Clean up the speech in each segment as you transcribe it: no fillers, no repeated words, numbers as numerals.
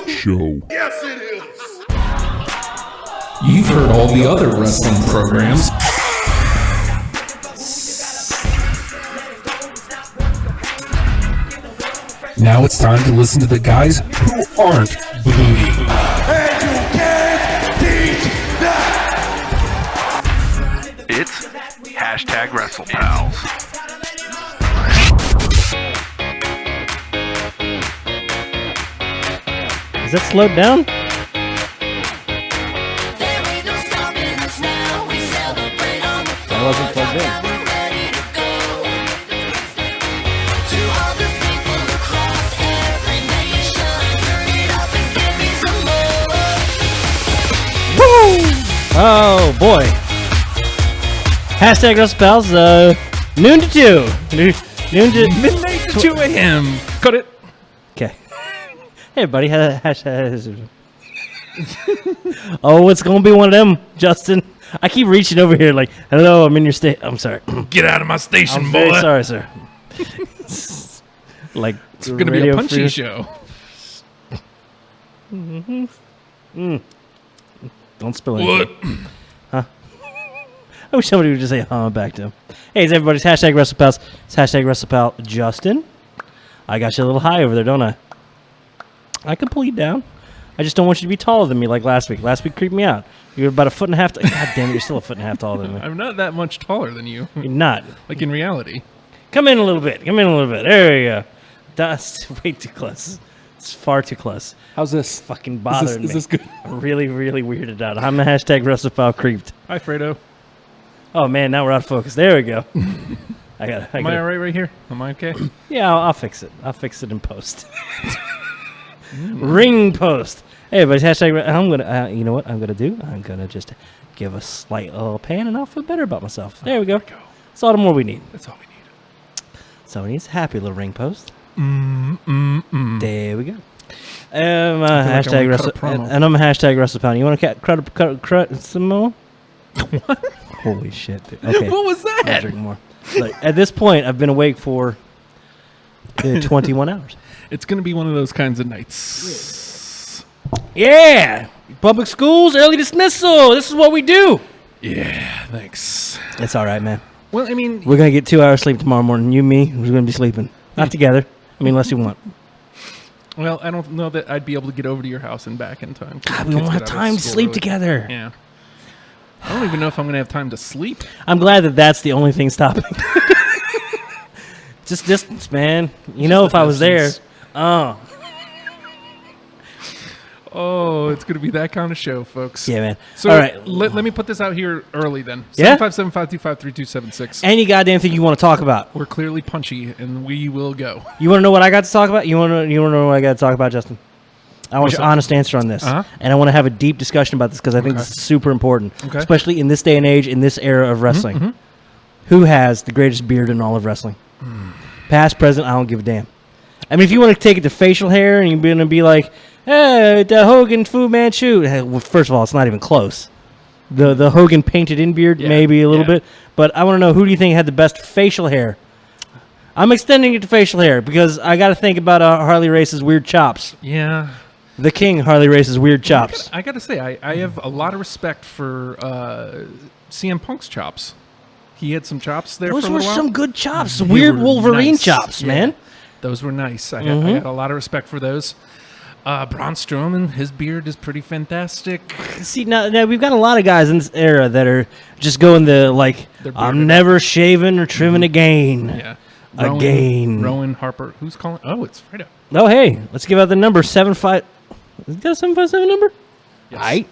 show. Yes, it is. You've heard all the other wrestling programs. Now it's time to listen to the guys who aren't booty. And you can't beat that. It's hashtag WrestlePals. Is that slowed down? That wasn't plugged in. Oh boy. Hashtag WrestlePals, noon to 2. Noon to Midnight to 2 a.m. Cut it. Okay. Hey everybody, hashtag. Oh, it's gonna be one of them, Justin. I keep reaching over here like, hello, I'm in your state. I'm sorry. Get out of my station, I'm boy. very sorry, sir. Like, It's going to be a punchy show. Don't spill What? anything. I wish somebody would just say back to him. Hey, it's everybody's hashtag WrestlePals. It's hashtag WrestlePal Justin. I got you a little high over there, don't I? I can pull you down. I just don't want you to be taller than me like last week. Last week creeped me out. You were about a foot and a half. God damn it, you're still a foot and a half taller than me. I'm not that much taller than you. You're not. Like in reality. Come in a little bit. Come in a little bit. There you go. That's way too close. It's far too close. How's this? Fucking bothering me. Is this good? Really, really weirded out. I'm the hashtag WrestlePal creeped. Hi, Fredo. Oh man, now we're out of focus. There we go. Am I all right here? Am I okay? Yeah, I'll fix it. I'll fix it in post. Ring post. Hey, but hashtag. I'm gonna. You know what I'm gonna do? I'm gonna just give a slight little pan, and I'll feel better about myself. There we go. That's all the more we need. That's all we need. So he needs a happy little ring post. There we go. Hashtag WrestlePal. And I'm a hashtag WrestlePal. You want to cut some more? What? Holy shit, dude. Okay. What was that? I'll drink more. Like, at this point, I've been awake for 21 hours. It's going to be one of those kinds of nights. Yeah! Public schools, early dismissal. This is what we do. Yeah, thanks. It's all right, man. Well, I mean... We're going to get 2 hours sleep tomorrow morning. You and me, we're going to be sleeping. Not together. I mean, unless you want. Well, I don't know that I'd be able to get over to your house and back in time. God, we won't have time to sleep together. Yeah. I don't even know if I'm going to have time to sleep. I'm glad that that's the only thing stopping. Just distance, man. You know, if I was there. Oh, it's going to be that kind of show, folks. Yeah, man. So all right. let me put this out here early then. Yeah? 757-525-3276. Any goddamn thing you want to talk about. We're clearly punchy, and we will go. You want to know what I got to talk about? You want to know what I got to talk about, Justin? I want your honest answer on this. And I want to have a deep discussion about this because I think this is super important, especially in this day and age, in this era of wrestling. Who has the greatest beard in all of wrestling? Past, present, I don't give a damn. I mean, if you want to take it to facial hair and you're going to be like, hey, the Hogan Fu Manchu. Well, first of all, it's not even close. The Hogan painted in beard, maybe a little bit. But I want to know, who do you think had the best facial hair? I'm extending it to facial hair because I got to think about Harley Race's weird chops. Yeah. The King, Harley Race's weird chops. I got to say, I have a lot of respect for CM Punk's chops. He had some chops there for a little while. Those were some good chops. Weird Wolverine chops, man. Those were nice. I got a lot of respect for those. Braun Strowman, his beard is pretty fantastic. See, now we've got a lot of guys in this era that are just going the, like, I'm never shaving or trimming again. Yeah. Rowan Harper. Who's calling? Oh, it's Fredo. Oh, hey. Let's give out the number. 75. Is that a 757 number? Yes. Right.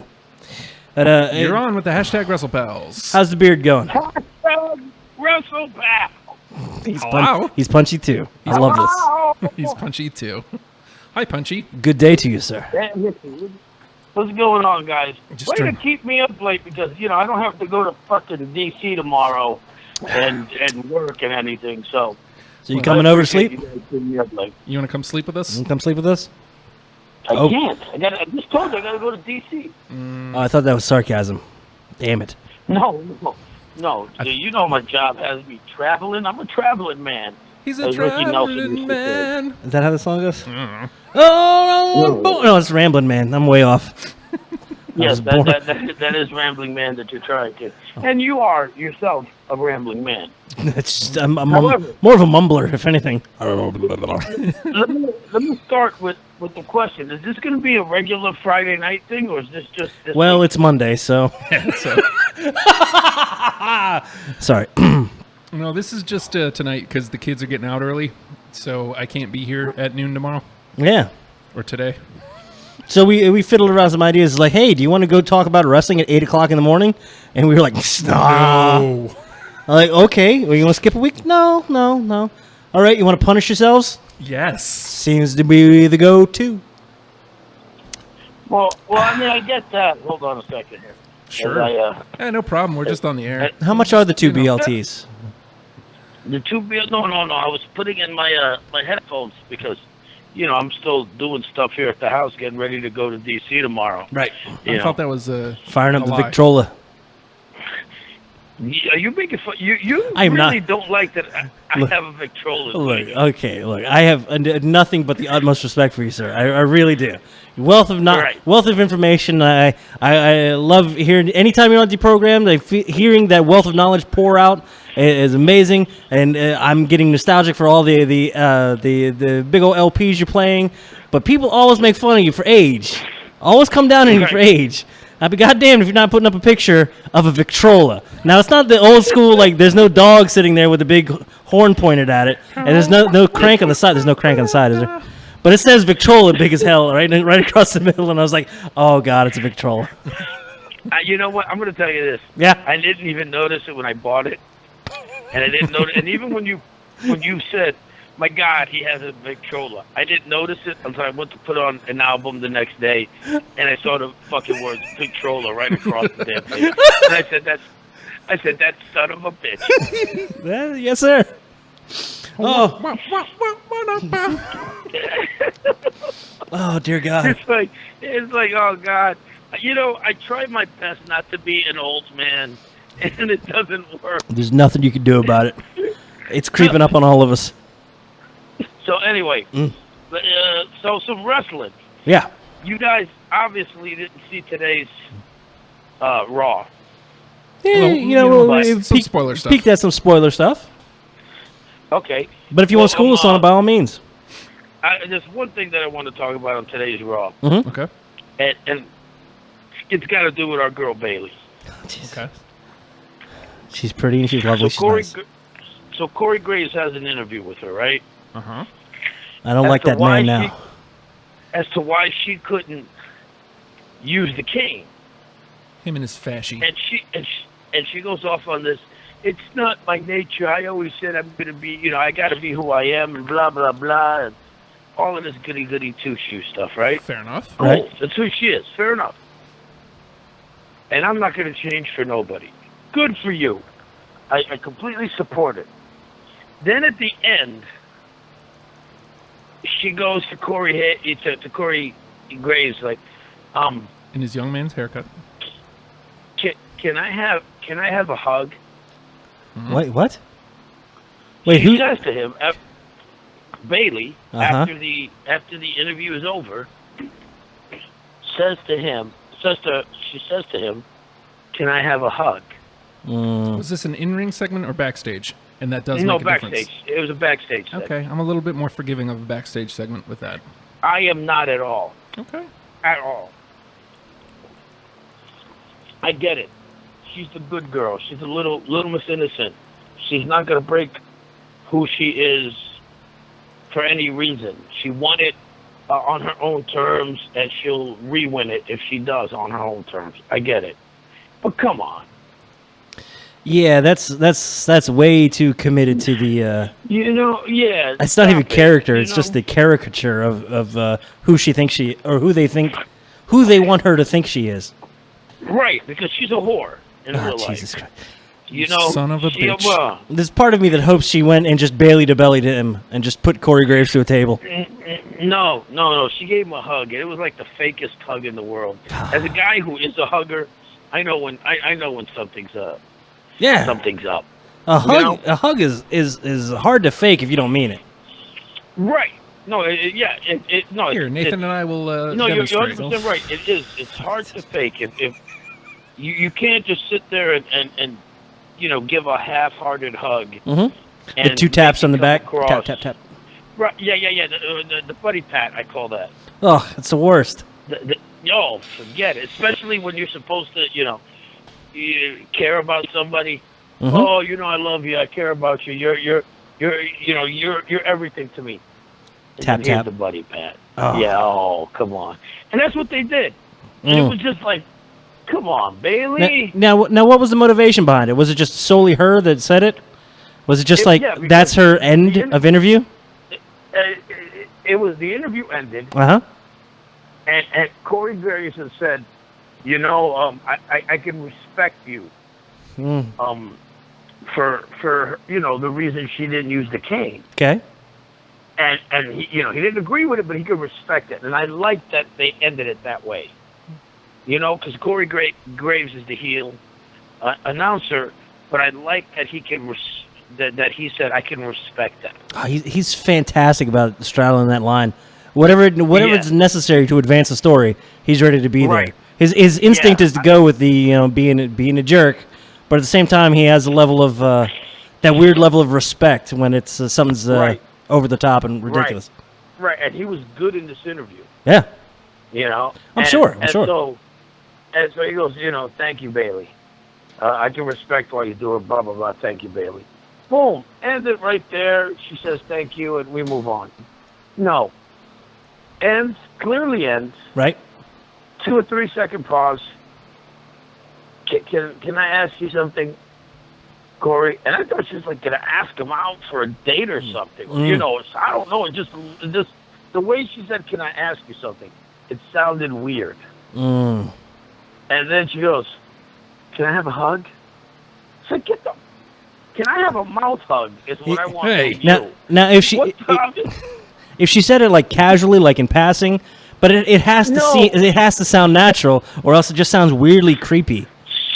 But, you're on with the hashtag WrestlePals. How's the beard going? Hashtag WrestlePals. He's punchy, too. I love this. He's punchy, too. Hi, Punchy. Good day to you, sir. What's going on, guys? Way to keep me up late because, I don't have to go to fucking D.C. tomorrow and work and anything, so you coming over to sleep? You want to come sleep with us? You come sleep with us? I can't. I just told you I got to go to D.C. Oh, I thought that was sarcasm. Damn it. No. You know my job has me traveling. I'm a traveling man. He's a traveling man. Is that how the song goes? Oh, no, it's Rambling Man. I'm way off. Yes, that is Rambling Man that you're trying to. And you are yourself a rambling man. I'm more of a mumbler, if anything. Let me start with the question. Is this going to be a regular Friday night thing, or is this just this Well, week? it's Monday, so. Sorry. No, this is just tonight because the kids are getting out early, so I can't be here at noon tomorrow. Yeah. Or today. So we fiddled around some ideas. Like, hey, do you want to go talk about wrestling at 8 o'clock in the morning? And we were like, nah. No. I'm like, okay. Well, you want to skip a week? No. All right, you want to punish yourselves? Yes. Seems to be the go-to. Well, I mean, I get that. Hold on a second here. Sure. No problem. We're just on the air. How much are the two BLTs? The two BLTs? No. I was putting in my my headphones because, I'm still doing stuff here at the house, getting ready to go to D.C. tomorrow. Right. I thought that was firing up the lie. Victrola. Are you making fun? You I'm really not. Don't like that I have a Victrola. Look. I have nothing but the utmost respect for you, sir. I really do. Wealth of information. I love hearing. Anytime you're on the program, hearing that wealth of knowledge pour out is amazing, and I'm getting nostalgic for all the big old LPs you're playing. But people always make fun of you for age. Always come down on you for age. I'd be goddamned if you're not putting up a picture of a Victrola. Now, it's not the old school, like, there's no dog sitting there with a big horn pointed at it, and there's no crank on the side. There's no crank on the side, is there? But it says Victrola big as hell, right across the middle, and I was like, oh, God, it's a Victrola. You know what? I'm going to tell you this. Yeah. I didn't even notice it when I bought it, and I didn't notice. And even when you said, my God, he has a Victrola, I didn't notice it until I went to put on an album the next day, and I saw the fucking words Victrola right across the damn thing. And I said, that son of a bitch. Yes, sir. Oh. Oh, dear God. It's like, oh, God. I try my best not to be an old man, and it doesn't work. There's nothing you can do about it. It's creeping up on all of us. So anyway, so some wrestling. Yeah. You guys obviously didn't see today's Raw. Yeah, some spoiler stuff. Peeked at some spoiler stuff. Okay. But if you want to school us on it, by all means. There's one thing that I want to talk about on today's Raw. Mm-hmm. Okay. And it's got to do with our girl Bailey. Okay. She's pretty and she's lovely. So Corey Graves has an interview with her, right? Uh-huh. I don't like that man now. As to why she couldn't use the cane. Him and his fashy. And she goes off on this. It's not my nature. I always said I'm going to be, I got to be who I am and blah, blah, blah. And all of this goody-goody two-shoe stuff, right? Fair enough. Cool. Right. That's who she is. Fair enough. And I'm not going to change for nobody. Good for you. I completely support it. Then at the end, she goes to Corey Graves like, In his young man's haircut. Can I have a hug? Wait, what? Wait, she who says to him, Bailey, Uh-huh. after the interview is over, says to him, can I have a hug? Was this an in-ring segment or backstage? And that does No, make a backstage. difference. It was a backstage segment. Okay, I'm a little bit more forgiving of a backstage segment with that. I am not at all. Okay. At all. I get it. She's the good girl. She's a little Miss Innocent. She's not going to break who she is for any reason. She won it on her own terms, and she'll re-win it if she does on her own terms. I get it. But come on. Yeah, that's way too committed to the. Yeah. It's not even character. It's know? just the caricature of who she thinks she, or who they want her to think she is. Right, because she's a whore in real life. Jesus Christ! Son of a bitch. There's part of me that hopes she went and just Bailey to belly to him and just put Corey Graves to a table. No. She gave him a hug. It was like the fakest hug in the world. As a guy who is a hugger, I know when something's up. Yeah. Something's up. A hug is hard to fake if you don't mean it. Right. No, no. Here, Nathan and I will no, you're demonstrate. 100% right. It is. It's hard to fake. If you can't just sit there and give a half-hearted hug. Mm-hmm. The 2 taps on the back. Tap, tap, tap. Right. Yeah. The buddy pat, I call that. Oh, it's the worst. No, forget it. Especially when you're supposed to, you care about somebody. Mm-hmm. Oh, I love you. I care about you. You're everything to me. And Tap, then here's tap. the buddy pat. Oh. Yeah. Oh, come on. And that's what they did. And it was just like, come on, Bailey. Now, what was the motivation behind it? Was it just solely her that said it? Was it just that's her end of interview? It was the interview ended. Uh-huh. And Corey Graves had said, I can respect you. For the reason she didn't use the cane. Okay. And he he didn't agree with it, but he could respect it, and I like that they ended it that way. Because Corey Graves is the heel announcer, but I like that he can that he said I can respect that. Oh, he's fantastic about straddling that line. Whatever is necessary to advance the story, he's ready to be there. His instinct is to go with the being a jerk, but at the same time he has a level of that weird level of respect when it's something's over the top and ridiculous. Right, and he was good in this interview. Yeah. I'm sure. So he goes, thank you, Bailey. I can respect why you do it, blah, blah, blah. Thank you, Bailey. Boom. Ends it right there. She says thank you, and we move on. No. Clearly ends. Right. 2 or 3 second pause. Can I ask you something, Corey? And I thought she was going to ask him out for a date or something. I don't know. Just the way she said, can I ask you something? It sounded weird. And then she goes, can I have a hug? I said, can I have a mouth hug is what I want to do. Now if she said it casually, in passing, but it has to sound natural, or else it just sounds weirdly creepy.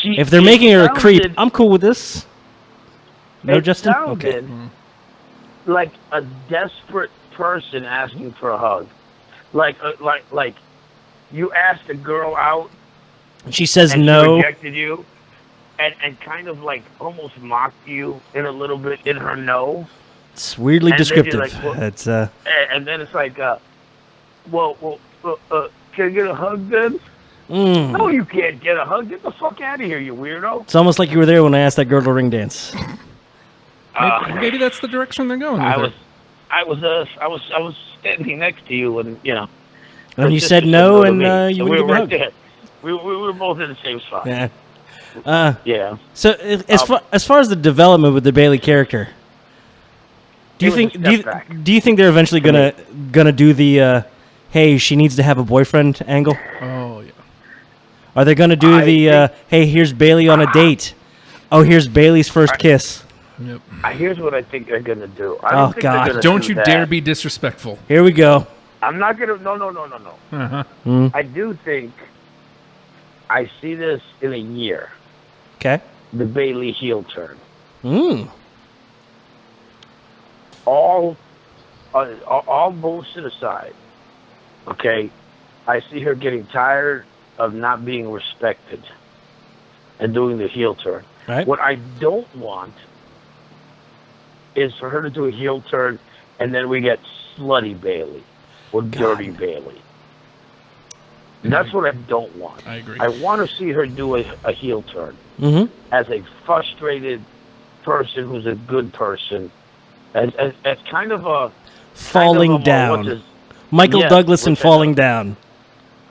If they're making her a creep, I'm cool with this. No, Justin? Okay. Like a desperate person asking for a hug. Like you asked a girl out. She says and no. She rejected you. And kind of almost mocked you in a little bit in her no. It's weirdly descriptive. It's and then it's like, can I get a hug then? No, you can't get a hug. Get the fuck out of here, you weirdo. It's almost like you were there when I asked that girl to ring dance. Maybe that's the direction they're going. I was standing next to you, and And you said no, and you wouldn't were give a hug. there. We were both in the same spot. Yeah. So as far as the development with the Bailey character, do you think they're eventually gonna do the hey, she needs to have a boyfriend angle? Oh yeah. Are they gonna do hey, here's Bailey on a date? Oh, here's Bailey's first kiss. Yep. Here's what I think they're gonna do. God! Don't you dare be disrespectful. Here we go. I'm not gonna. No. Uh-huh. I do think I see this in a year. Okay. The Bailey heel turn. All bullshit aside, okay, I see her getting tired of not being respected and doing the heel turn. Right. What I don't want is for her to do a heel turn and then we get slutty Bailey or dirty Bailey. That's what I don't want. I agree. I want to see her do a heel turn as a frustrated person who's a good person, as kind of a falling down. Michael Douglas and falling down,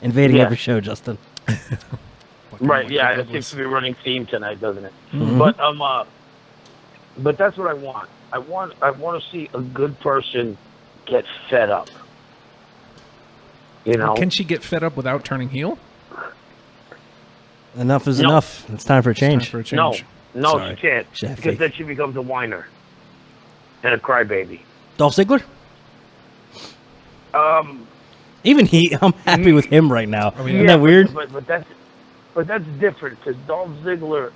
invading every show. Justin. Right? Yeah, it seems to be a running theme tonight, doesn't it? But that's what I want. I want to see a good person get fed up. Can she get fed up without turning heel? Enough is enough. It's time for a change. No, Sorry. she can't. Because then she becomes a whiner and a crybaby. Dolph Ziggler? Even I'm happy with him right now. Isn't that weird? But that's different because Dolph Ziggler,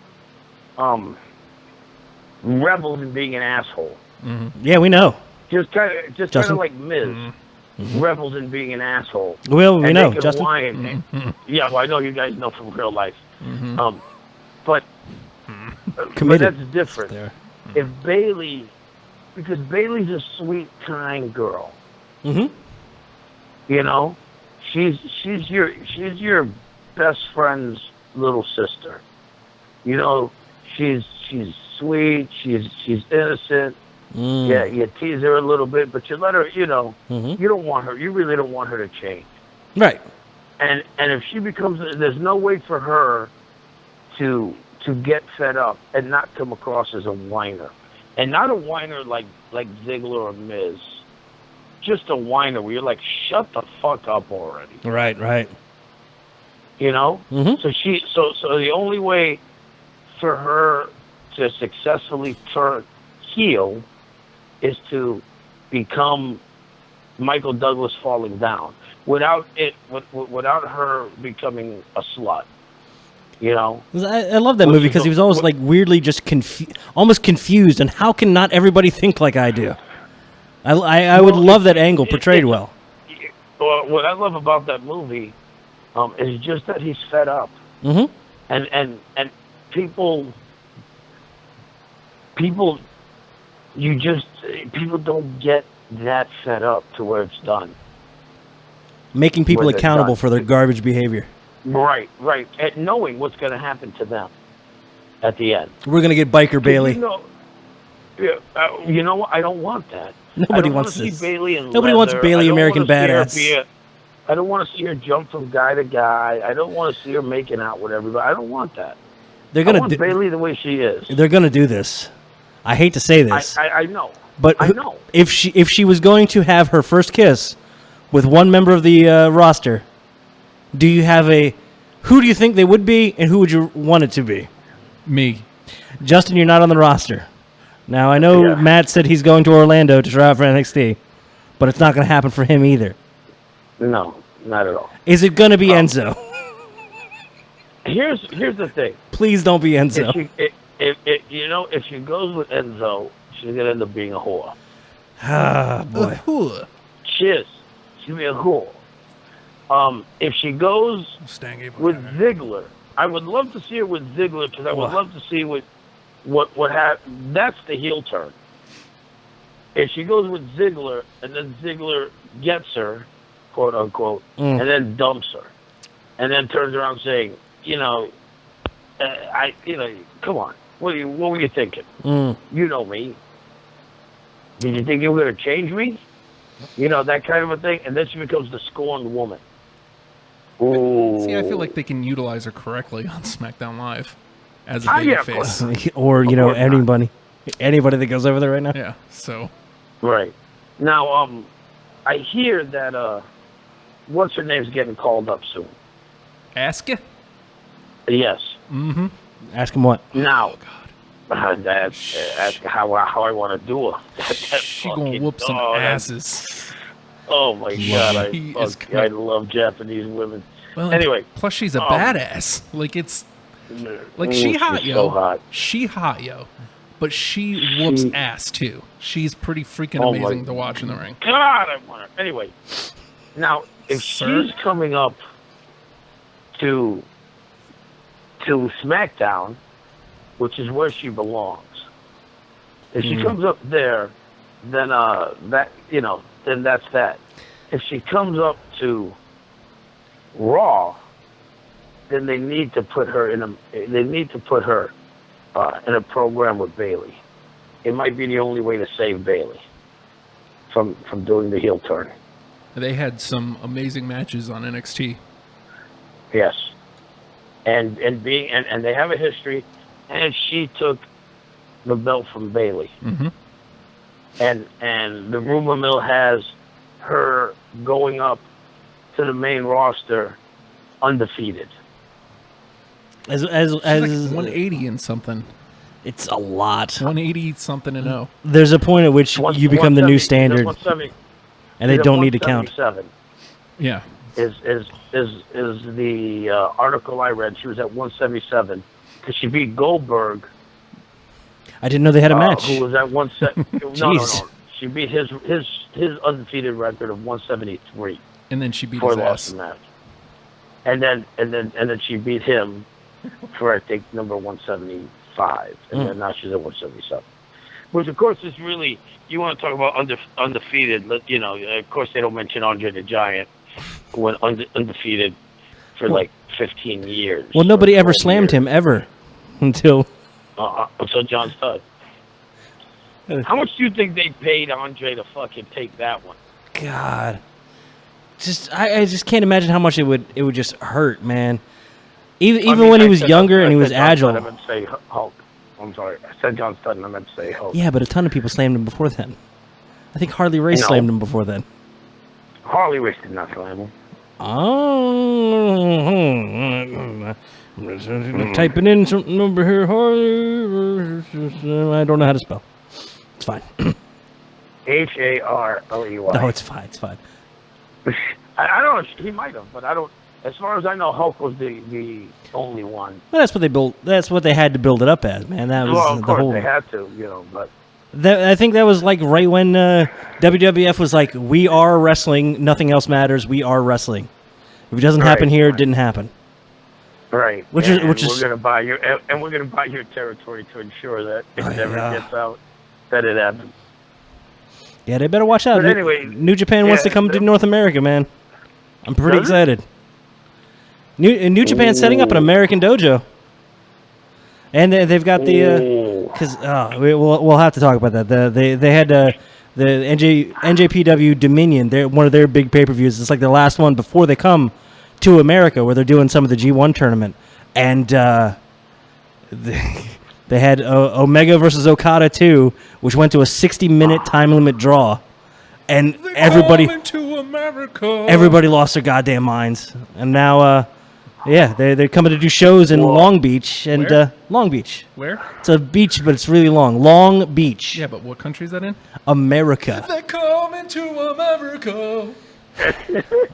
revels in being an asshole. Yeah, we know. Just kind of Justin? like Miz revels in being an asshole. Well, we And know, they can Justin. whine. Yeah, well, I know you guys know from real life. But Committed. that's different. There. If Bailey, because Bailey's a sweet, kind girl. Mm-hmm. You know, she's your best friend's little sister. You know, she's sweet. She's innocent. Yeah, you tease her a little bit, but you let her. You know, you don't want her. You really don't want her to change. Right. And if she becomes, there's no way for her to get fed up and not come across as a whiner, and not a whiner like Ziggler or Miz, just a whiner where you're like, shut the fuck up already. Right. You know. Mm-hmm. So the only way for her to successfully turn heel is to become Michael Douglas falling down without her becoming a slut. You know, I love that movie because he was always like weirdly just almost confused. And how can not everybody think like I do? I would love that angle portrayed well. What I love about that movie is just that he's fed up, and people don't get that fed up to where it's done. Making people accountable for their garbage behavior. Right. And knowing what's going to happen to them at the end. We're going to get Biker Bailey. You know what? I don't want that. Nobody wants this. Bailey in Nobody wants Bailey American Badass. I don't want to see her jump from guy to guy. I don't want to see her making out with everybody. I don't want that. I want Bailey the way she is. They're going to do this. I hate to say this. I know. But I know. If she was going to have her first kiss with one member of the roster, who do you think they would be, and who would you want it to be? Me. Justin, you're not on the roster. Now, I know Matt said he's going to Orlando to try out for NXT, but it's not going to happen for him either. No, not at all. Is it going to be Enzo? Here's the thing. Please don't be Enzo. If she goes with Enzo, she's going to end up being a whore. Ah, boy. She is. She's going to be a whore. If she goes with Ziggler, I would love to see her with Ziggler because I would love to see what happened. That's the heel turn. If she goes with Ziggler and then Ziggler gets her, quote unquote, and then dumps her, and then turns around saying, come on, what were you thinking? You know me. Did you think you were going to change me? That kind of a thing, and then she becomes the scorned woman. Ooh. See, I feel like they can utilize her correctly on SmackDown Live as a babyface. Or, anybody that goes over there right now. Yeah, so. Right. Now, I hear that, what's her name's getting called up soon? Asuka? Yes. Mm-hmm. Ask him what? Now. Ask how I want to do her. She gonna whoop some asses. Oh my God! I love Japanese women. Well, anyway, plus she's a badass. She hot, yo. So hot. She hot, yo. But she whoops ass too. She's pretty freaking amazing to watch in the ring. God, I want her. Anyway, now if she's coming up to SmackDown, which is where she belongs. If she comes up there, then then that's that. If she comes up to Raw, then they need to put her in a program with Bailey. It might be the only way to save Bailey from doing the heel turn. They had some amazing matches on NXT. Yes, and they have a history. And she took the belt from Bailey. Mm-hmm. And the rumor mill has her going up to the main roster undefeated. As like 180 and something. It's a lot. 180 something and 0. There's a point at which you become the new standard, and they don't need to count. Yeah. Is the article I read? She was at 177 because she beat Goldberg. I didn't know they had a match. Who was at 170? No. She beat his undefeated record of 173. And then she beat his ass. Match. And then she beat him for, I think, number 175, and then now she's at 177. Which, of course, is really, you want to talk about undefeated. You know, of course, they don't mention Andre the Giant, who went undefeated for like 15 years. Well, nobody ever slammed him ever until John Studd. How much do you think they paid Andre to fucking take that one? God, I just can't imagine how much it would just hurt, man. Even when he was younger and he was agile. I meant to say Hulk. I'm sorry. I said John Studd and I meant to say Hulk. Yeah, but a ton of people slammed him before then. I think Harley Race slammed him before then. Harley Race did not slam him. Oh, typing in something over here, Harley. I don't know how to spell. It's fine. Harley. No, it's fine. It's fine. I don't know. He might have, but I don't. As far as I know, Hulk was the only one. Well, that's what they built. That's what they had to build it up as, man. That was of course whole. They had to, but. I think that was like right when WWF was like, "We are wrestling. Nothing else matters. We are wrestling. If it doesn't happen here, it didn't happen." Right. Which is we're gonna buy your territory to ensure that if it ever gets out, that it happens. Yeah, they better watch out. But anyway, New Japan wants to come to North America, man. I'm pretty excited. New Japan's setting up an American dojo, and they've got the because we'll have to talk about that. They had the NJPW Dominion. They're one of their big pay-per-views. It's like the last one before they come to America, where they're doing some of the G1 tournament, and they had Omega versus Okada 2, which went to a 60-minute time limit draw, and everybody lost their goddamn minds, and now. They're coming to do shows in Long Beach and Long Beach. Where? It's a beach, but it's really long. Long Beach. Yeah, but what country is that in? America. They're coming to America.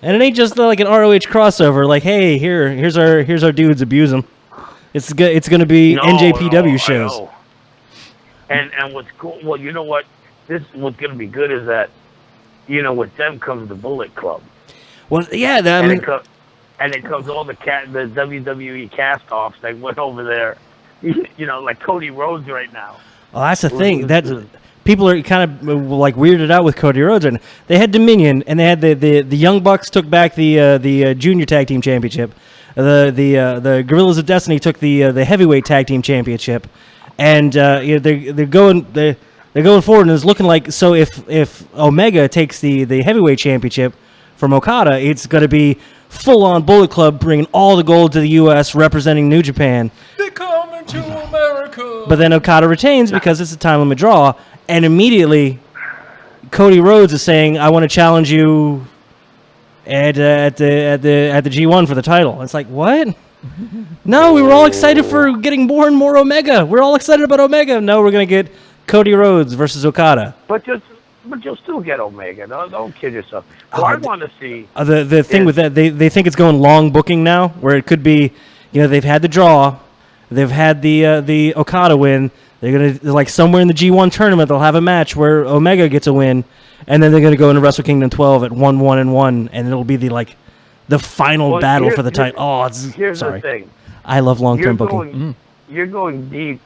And it ain't just like an ROH crossover. Like, hey, here's our dudes, abuse them. It's going to be NJPW shows. And what's cool? Well, you know what? What's going to be good is that, with them comes the Bullet Club. Well, yeah, and it comes all the WWE cast-offs that went over there, like Cody Rhodes right now. Oh, that's the thing. People are kind of like weirded out with Cody Rhodes. And they had Dominion, and they had the Young Bucks took back the Junior Tag Team Championship. The Guerrillas of Destiny took the Heavyweight Tag Team Championship, and they're going forward, and it's looking like so if Omega takes the Heavyweight Championship from Okada, it's going to be full-on Bullet Club bringing all the gold to the U.S., representing New Japan. They're coming to America. But then Okada retains because it's a time limit draw, and immediately Cody Rhodes is saying, "I want to challenge you at the G1 for the title." It's like, what? No, we were all excited for getting more and more Omega. We're all excited about Omega. No, we're gonna get Cody Rhodes versus Okada. But you'll still get Omega. Don't kid yourself. What I want to see the thing with that, they think it's going long booking now, where it could be, they've had the draw, they've had the Okada win. They're gonna like somewhere in the G1 tournament they'll have a match where Omega gets a win, and then they're gonna go into Wrestle Kingdom 12 at 1-1-1, and it'll be the final battle for the title. Here's the thing. I love long-term booking. You're going deep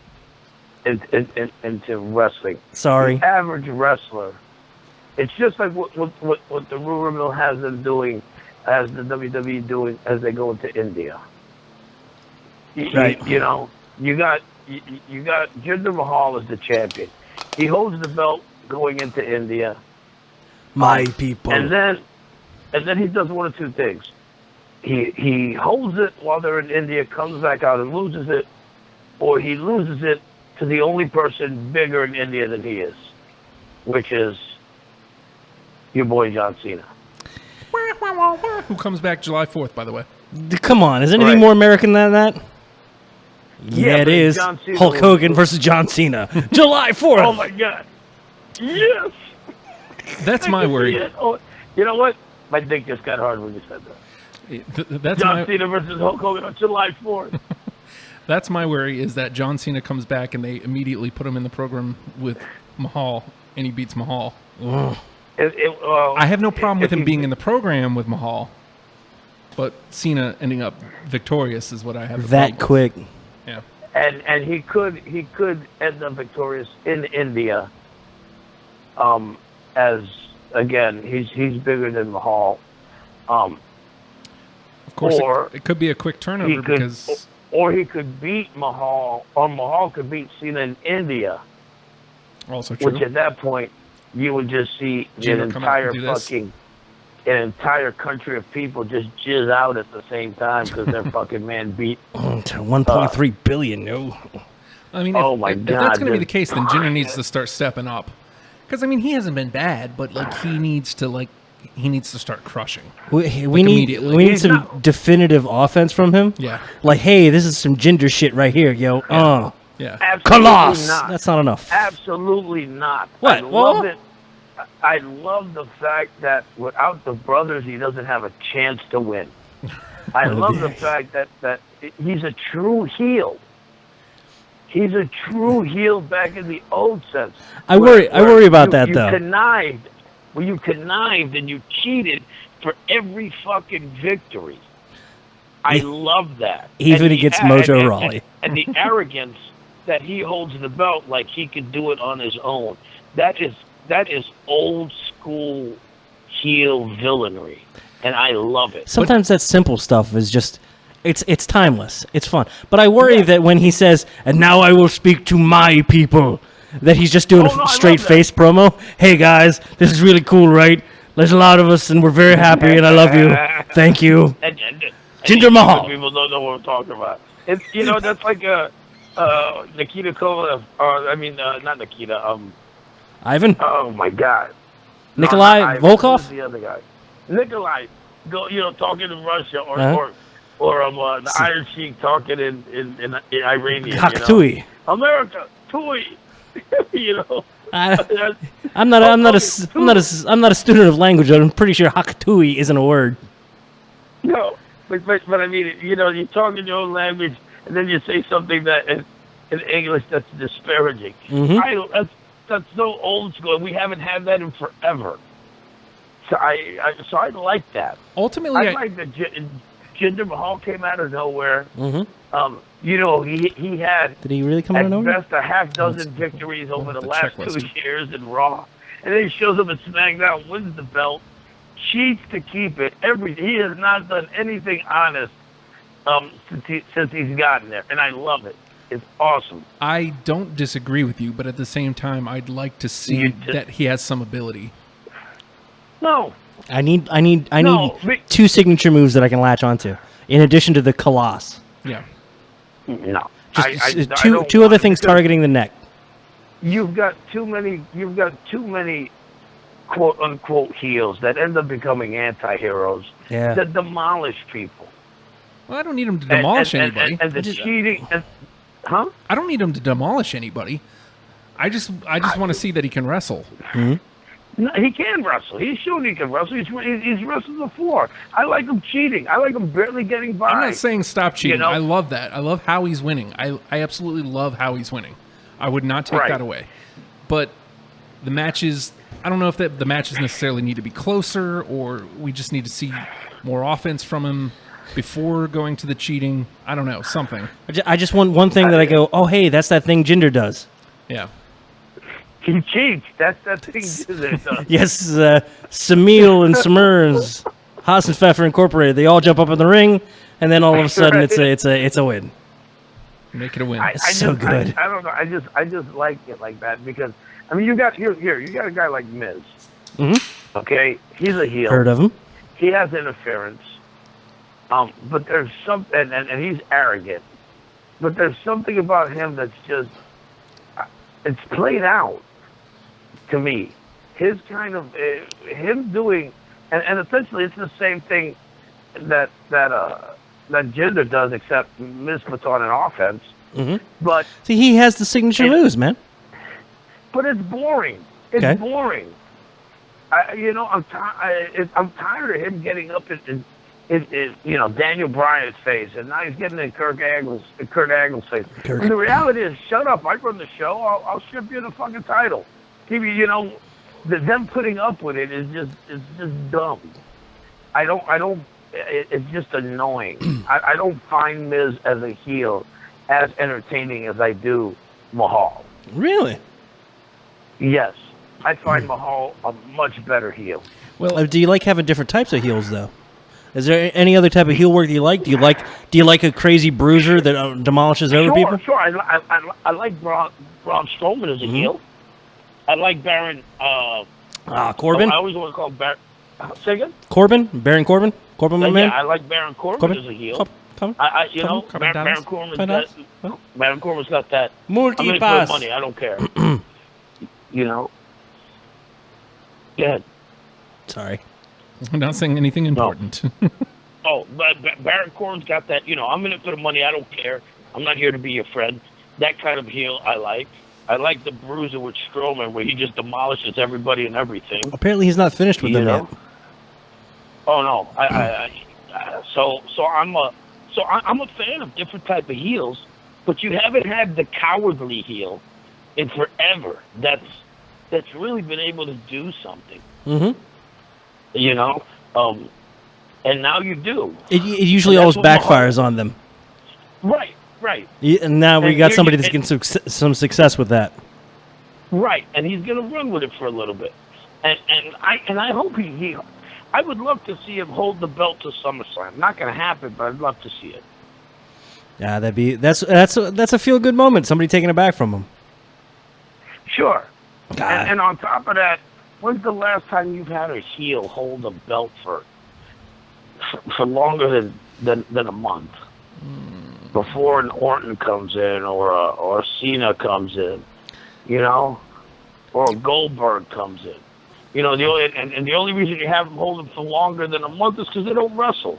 into wrestling. Sorry. The average wrestler. It's just like what the rumor mill has them doing, as the WWE doing as they go into India. Right. You got Jinder Mahal as the champion. He holds the belt going into India. My people. And then he does one of two things. He holds it while they're in India, comes back out and loses it, or he loses it to the only person bigger in India than he is, which is your boy John Cena. Who comes back July 4th, by the way. Come on, is anything more American than that? Yeah, it is. Hulk Hogan versus John Cena. July 4th. Oh, my God. Yes. That's my worry. Oh, you know what? My dick just got hard when you said that. That's John Cena versus Hulk Hogan on July 4th. That's my worry, is that John Cena comes back and they immediately put him in the program with Mahal, and he beats Mahal. I have no problem with him being in the program with Mahal, but Cena ending up victorious is what I have. That quick. With. Yeah. And he could end up victorious in India. As again, he's bigger than Mahal. Of course, it could be a quick turnover because. Or he could beat Mahal, or Mahal could beat Cena in India. Also true. Which at that point, you would just see an entire country of people just jizz out at the same time because their fucking man beat 1.3 billion. No. I mean, if that's going to be the case, then Jinder needs to start stepping up. Because I mean, he hasn't been bad, but like he needs to start crushing. We need some definitive offense from him. Yeah. Like, hey, this is some Jinder shit right here, yo. Yeah. Coloss. That's not enough. Absolutely not. What? I love it. I love the fact that without the brothers, he doesn't have a chance to win. I love the fact that he's a true heel. He's a true heel back in the old sense. I worry about that though. You connived and you cheated for every fucking victory. I love that. Even against Mojo Rawley. And the arrogance that he holds the belt like he could do it on his own. That is old school heel villainy. And I love it. Sometimes that simple stuff is just it's timeless. It's fun. But I worry that when he says, "And now I will speak to my people," that he's just doing a straight face promo. Hey guys, this is really cool, right? There's a lot of us, and we're very happy, and I love you. Thank you, Jinder Mahal. People don't know what we're talking about. It's that's like Nikita Koloff, not Nikita. Ivan. Oh my God. Nikolai Volkov. Who's the other guy? Nikolai, talking in Russia or the Iron Sheik talking in Iranian. Hakatui. America, Tui. I'm not a student of language. I'm pretty sure Hakatui isn't a word. No, but I mean, you talk in your own language and then you say something that in English that's disparaging. Mm-hmm. That's so old school. We haven't had that in forever. So I like that. Ultimately, I like that Jinder Mahal came out of nowhere. Mm-hmm. He had. Did he really come out of nowhere? At best, a half dozen victories over the last 2 years in Raw, and then he shows up at SmackDown, wins the belt, cheats to keep it. He has not done anything honest since he's gotten there, and I love it. It's awesome. I don't disagree with you, but at the same time, I'd like to see that he has some ability. No. I need two signature moves that I can latch onto, in addition to the Coloss. Yeah. No. Just two other things targeting the neck. You've got too many quote unquote heels that end up becoming anti-heroes that demolish people. Well, I don't need him to demolish anybody. And the cheating. Huh? I don't need him to demolish anybody. I just want to see that he can wrestle. Mm-hmm. No, he can wrestle. He's shown he can wrestle. He's wrestled before. I like him cheating. I like him barely getting by. I'm not saying stop cheating. I love that. I love how he's winning. I absolutely love how he's winning. I would not take that away. But the matches, I don't know if the matches necessarily need to be closer, or we just need to see more offense from him before going to the cheating. I don't know, something. I just want one thing that I go, oh, hey, that's that thing Jinder does. Yeah. He cheats. That's that thing Jinder does. Yes, Samil and Smurs, Haas and Pfeffer Incorporated, they all jump up in the ring, and then all of a sudden it's a win. Make it a win. It's so good. I don't know. I just like it like that because you got you got a guy like Miz. Mm-hmm. Okay, he's a heel. Heard of him? He has interference. But there's something, and he's arrogant. But there's something about him that's just, it's played out to me. His kind of, him doing, and essentially it's the same thing that Jinder does, except Miz puts on an offense. Mm-hmm. But see, he has the moves, man. But it's boring. It's boring. I'm tired of him getting up Daniel Bryan's face, and now he's getting in Kurt Angle's face. And the reality is, shut up. I run the show. I'll ship you the fucking title. Them putting up with it is just dumb. It's just annoying. I don't find Miz as a heel as entertaining as I do Mahal. Really? Yes. I find Mahal a much better heel. Well, do you like having different types of heels, though? Is there any other type of heel work that you like? Do you like a crazy bruiser that demolishes other people? Sure. I like Braun Strowman as a heel. I like Baron. Corbin. I always want to call Baron. Say again? Baron Corbin. Corbin, my man. Yeah, I like Baron Corbin as a heel. Baron Corbin's got that. Multi-pass. Money. I don't care. Go ahead. Sorry. I'm not saying anything important. No. But Baron Corbin's got that, I'm in it for the money. I don't care. I'm not here to be your friend. That kind of heel I like. I like the bruiser with Strowman where he just demolishes everybody and everything. Apparently he's not finished with them yet. Oh, no. I'm a fan of different type of heels, but you haven't had the cowardly heel in forever that's really been able to do something. Mm-hmm. And now you do. It usually always backfires on them. Right. And now we got somebody that's getting some success with that. Right, and he's going to run with it for a little bit. And I hope he I would love to see him hold the belt to SummerSlam. Not going to happen, but I'd love to see it. Yeah, that's a feel good moment. Somebody taking it back from him. Sure. And on top of that, when's the last time you've had a heel hold a belt for longer than a month? Before an Orton comes in or Cena comes in, or a Goldberg comes in. The only reason you have them hold them for longer than a month is because they don't wrestle.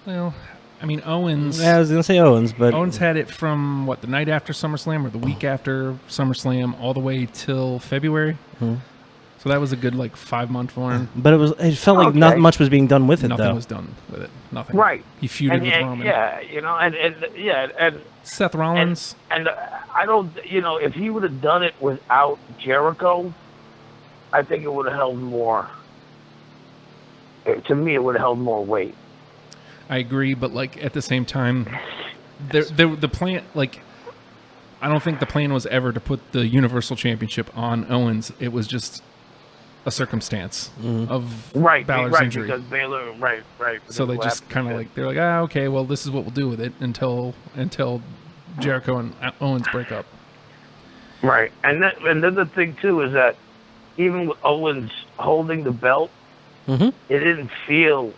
Well, I mean, Owens... Yeah, I was going to say Owens, but... Owens had it from, the night after SummerSlam or the week after SummerSlam all the way till February. Mm-hmm. So that was a good, 5-month run. But it felt like not much was being done with it, Nothing was done with it. Nothing. Right. He feuded with Roman. Yeah, and Seth Rollins. And I don't, if he would have done it without Jericho, I think it would have held more. To me, it would have held more weight. I agree, but at the same time, the plan, I don't think the plan was ever to put the Universal Championship on Owens. It was just a circumstance of Balor's injury. Because Baylor, right. So they just kind of they're okay, well, this is what we'll do with it until Jericho and Owens break up. Right, and then the thing too is that even with Owens holding the belt, it didn't feel.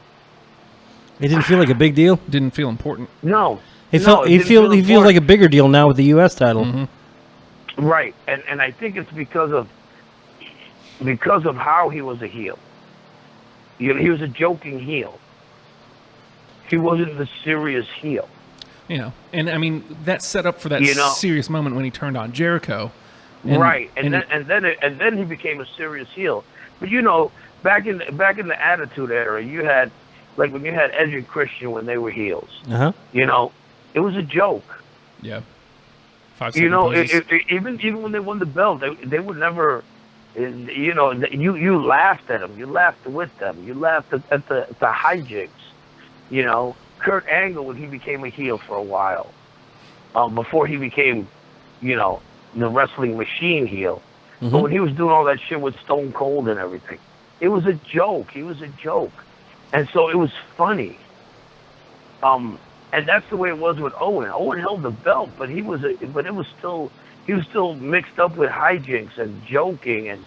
It didn't feel like a big deal. Didn't feel important. No, he feels like a bigger deal now with the U.S. title. Mm-hmm. Right, and I think it's because of how he was a heel. He was a joking heel. He wasn't the serious heel. Yeah, and I mean that set up for that serious moment when he turned on Jericho. Right, and then he became a serious heel. But back in the Attitude Era, you had when you had Edge and Christian when they were heels. It was a joke. Yeah. 5 even when they won the belt, they would never. You laughed at them. You laughed with them. You laughed at the hijinks. Kurt Angle when he became a heel for a while, before he became, the wrestling machine heel. Mm-hmm. But when he was doing all that shit with Stone Cold and everything, it was a joke. He was a joke, and so it was funny. And that's the way it was with Owen. Owen held the belt, but he was still mixed up with hijinks and joking and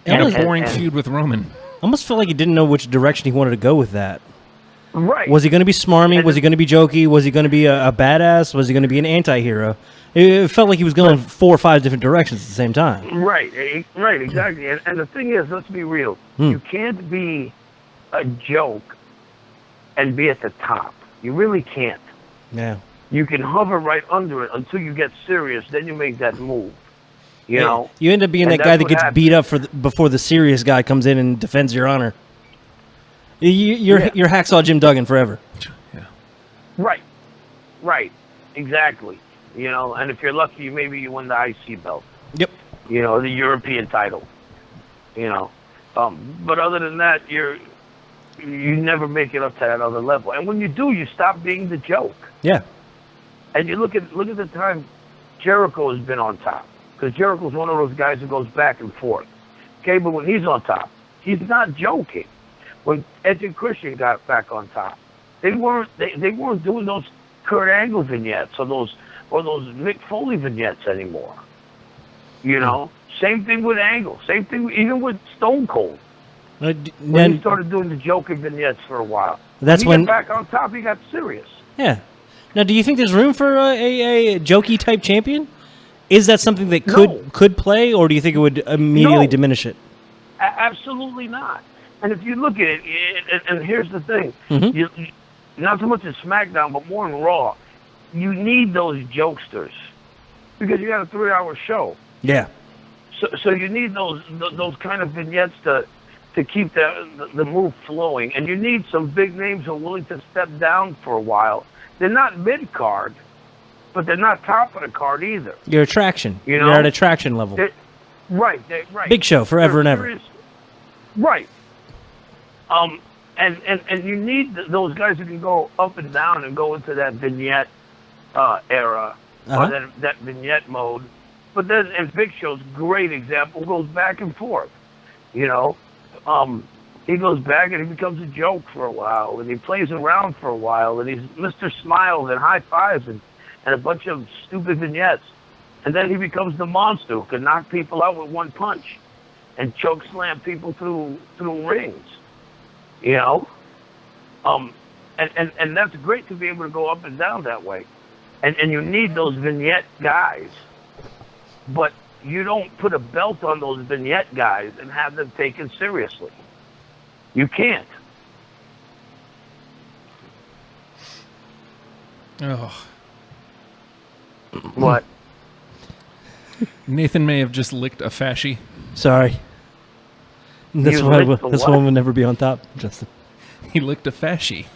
a boring feud with Roman. Almost felt like he didn't know which direction he wanted to go with that. Right. Was he going to be smarmy? Was he going to be jokey? Was he going to be a badass? Was he going to be an anti-hero? It felt like he was going 4 or 5 different directions at the same time. Right, exactly. And the thing is, let's be real. You can't be a joke and be at the top. You really can't. Yeah. You can hover right under it until you get serious. Then you make that move. You end up being that guy that gets beat up before the serious guy comes in and defends your honor. You're Hacksaw Jim Duggan forever. Yeah. Right. Exactly. You know, and if you're lucky, maybe you win the IC belt. Yep. You know, the European title. You know, but other than that, you never make it up to that other level. And when you do, you stop being the joke. Yeah. And you look at the time Jericho has been on top, because Jericho's one of those guys who goes back and forth. Okay, but when he's on top, he's not joking. When Edge and Christian got back on top, they weren't doing those Kurt Angle vignettes or those Mick Foley vignettes anymore. You know, same thing with Angle, same thing even with Stone Cold. When he started doing the joking vignettes for a while, that's when he got back on top, he got serious. Yeah. Now, do you think there's room for a jokey type champion? Is that something that could play, or do you think it would immediately diminish it? Absolutely not. And if you look at it, and here's the thing, not so much in SmackDown, but more in Raw, you need those jokesters because you got a 3-hour show. Yeah. So you need those kind of vignettes to keep the move flowing, and you need some big names who are willing to step down for a while. They're not mid-card, but they're not top of the card either. You're attraction. You know? You're at attraction level. Right. Big Show, forever and ever. Right. And you need those guys who can go up and down and go into that vignette era, or that vignette mode. But then, and Big Show's great example, goes back and forth. You know, he goes back and he becomes a joke for a while, and he plays around for a while, and he's Mr. Smiles and high fives and a bunch of stupid vignettes. And then he becomes the monster who can knock people out with one punch and choke slam people through rings. You know? And that's great to be able to go up and down that way. And you need those vignette guys. But you don't put a belt on those vignette guys and have them taken seriously. You can't. Oh. What? Nathan may have just licked a fascie. Sorry. This one will never be on top, Justin. He licked a fascie.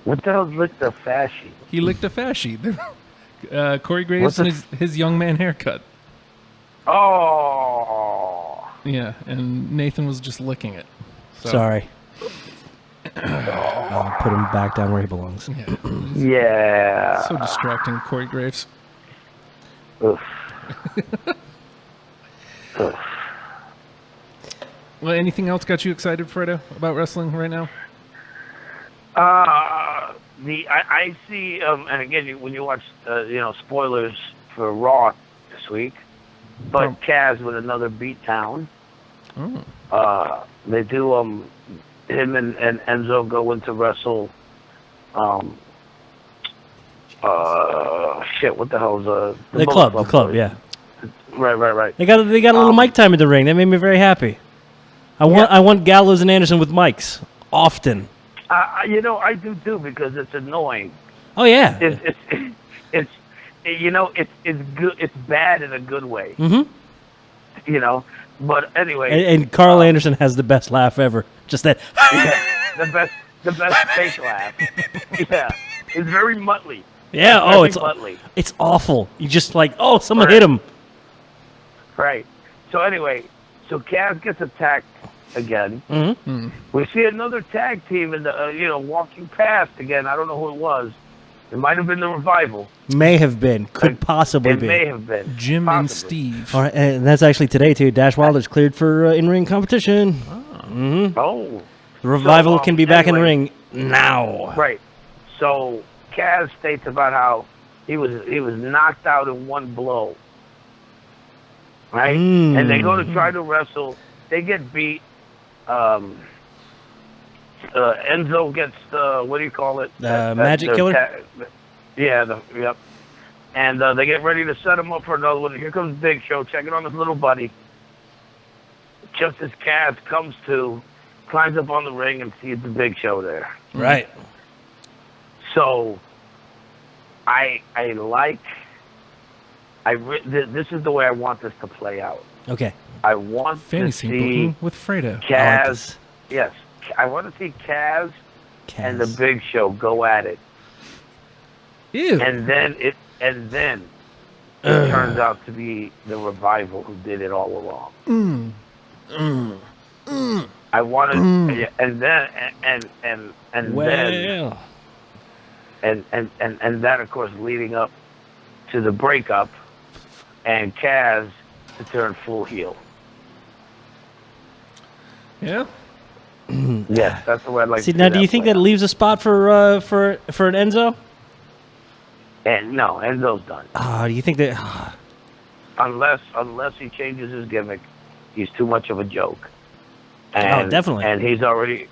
What the hell is licked a fascie? He licked a fascie. Corey Graves and his young man haircut. Oh. Yeah, and Nathan was just licking it. So. Sorry. I'll put him back down where he belongs. Yeah. So distracting, Corey Graves. Oof. Well, anything else got you excited, Fredo, about wrestling right now? I see, and again, when you watch, spoilers for Raw this week, but Kaz with another beatdown. Oh. They do, him and Enzo go into wrestle, what the hell is the club, yeah. Right. They got a little mic time in the ring. That made me very happy. I want Gallows and Anderson with mics often. I do too, because it's annoying. Oh yeah. It's good. It's bad in a good way. Mm-hmm. You know, but anyway. And Carl Anderson has the best laugh ever. Just that. Yeah, the best fake laugh. Yeah, it's very muttly. Yeah. It's muttly. It's awful. You just someone hit him. Right. So anyway, Kaz gets attacked again. Mm-hmm. We see another tag team in the walking past again. I don't know who it was. It might have been the Revival. May have been. Could possibly be. It may have been. Jim possibly. and Steve. All right, and that's actually today too. Dash Wilder's cleared for in-ring competition. Oh. Mm-hmm. Oh. The Revival can be back in the ring now. Right. So Kaz states about how he was knocked out in one blow. Right? And they go to try to wrestle. They get beat. Enzo gets what do you call it? Magic Killer? Yep. And they get ready to set him up for another one. Here comes Big Show, checking on his little buddy. Just as Kaz comes to, climbs up on the ring and sees the Big Show there. Right. So, this is the way I want this to play out. Okay. I want Fantasy to see booking with Fredo. Kaz. Yes, Kaz and the Big Show go at it. Ew. And then it turns out to be the Revival who did it all along. I wanted, and that of course leading up to the breakup, and Kaz to turn full heel. Yeah. Yes, that's the way I'd like. See, to now, do you think that leaves a spot for an Enzo? And no, Enzo's done. Do you think that? Unless he changes his gimmick, he's too much of a joke. And, definitely. And he's already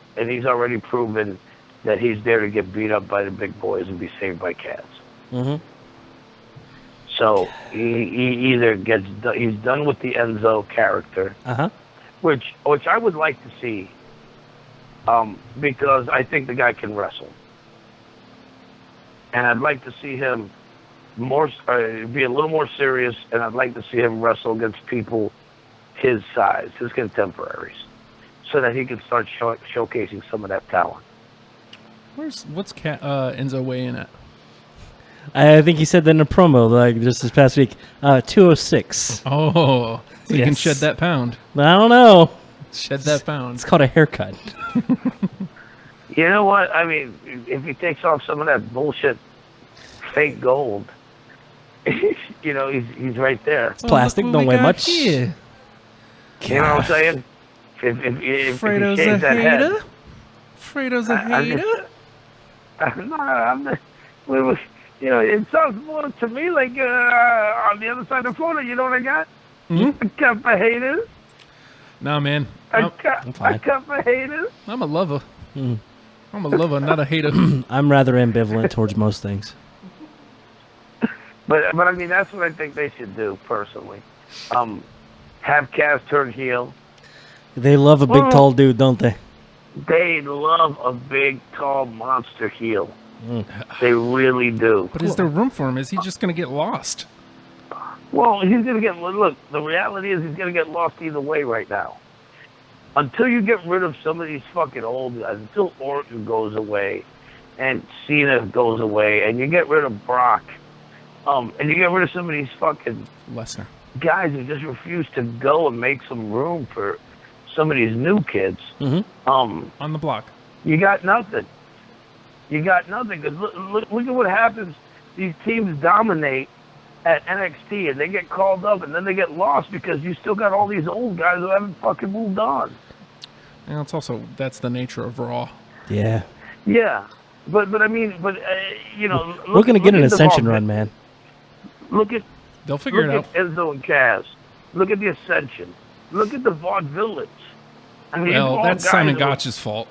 proven that he's there to get beat up by the big boys and be saved by Kaz. Mm-hmm. So he either he's done with the Enzo character, which I would like to see, because I think the guy can wrestle, and I'd like to see him be a little more serious, and I'd like to see him wrestle against people his size, his contemporaries, so that he can start showcasing some of that talent. What's Enzo weighing at? I think he said that in a promo, like just this past week. 206. Oh, so you can shed that pound. I don't know. Shed that pound. It's called a haircut. You know what? I mean, if he takes off some of that bullshit fake gold, you know, he's right there. It's plastic. Don't weigh much. Here. You know what I'm saying? If he Fredo's shaves that head. Fredo's a hater? You know, it sounds more to me like on the other side of Florida, you know what I got? A cup of haters. Nah, man. A cup of haters. I'm a lover. I'm a lover, not a hater. I'm rather ambivalent towards most things. But I mean, that's what I think they should do, personally. Have Kaz turn heel. They love a big, tall dude, don't they? They love a big, tall monster heel. They really do. But is there room for him? Is he just going to get lost? Well, he's going to get... Look, the reality is he's going to get lost either way right now. Until you get rid of some of these fucking old guys, until Orton goes away, and Cena goes away, and you get rid of Brock, and you get rid of some of these fucking... Lesnar. Guys who just refuse to go and make some room for some of these new kids. On the block. You got nothing. You got nothing. Because look at what happens. These teams dominate at NXT, and they get called up, and then they get lost because you still got all these old guys who haven't fucking moved on. And it's also, that's the nature of Raw. Yeah. Yeah. But I mean, you know... We're going to get an Ascension run, man. They'll figure it out. Look at Enzo and Kaz. Look at the Ascension. Look at the Vaudevillains. I mean, well, that's Simon Gotch's fault.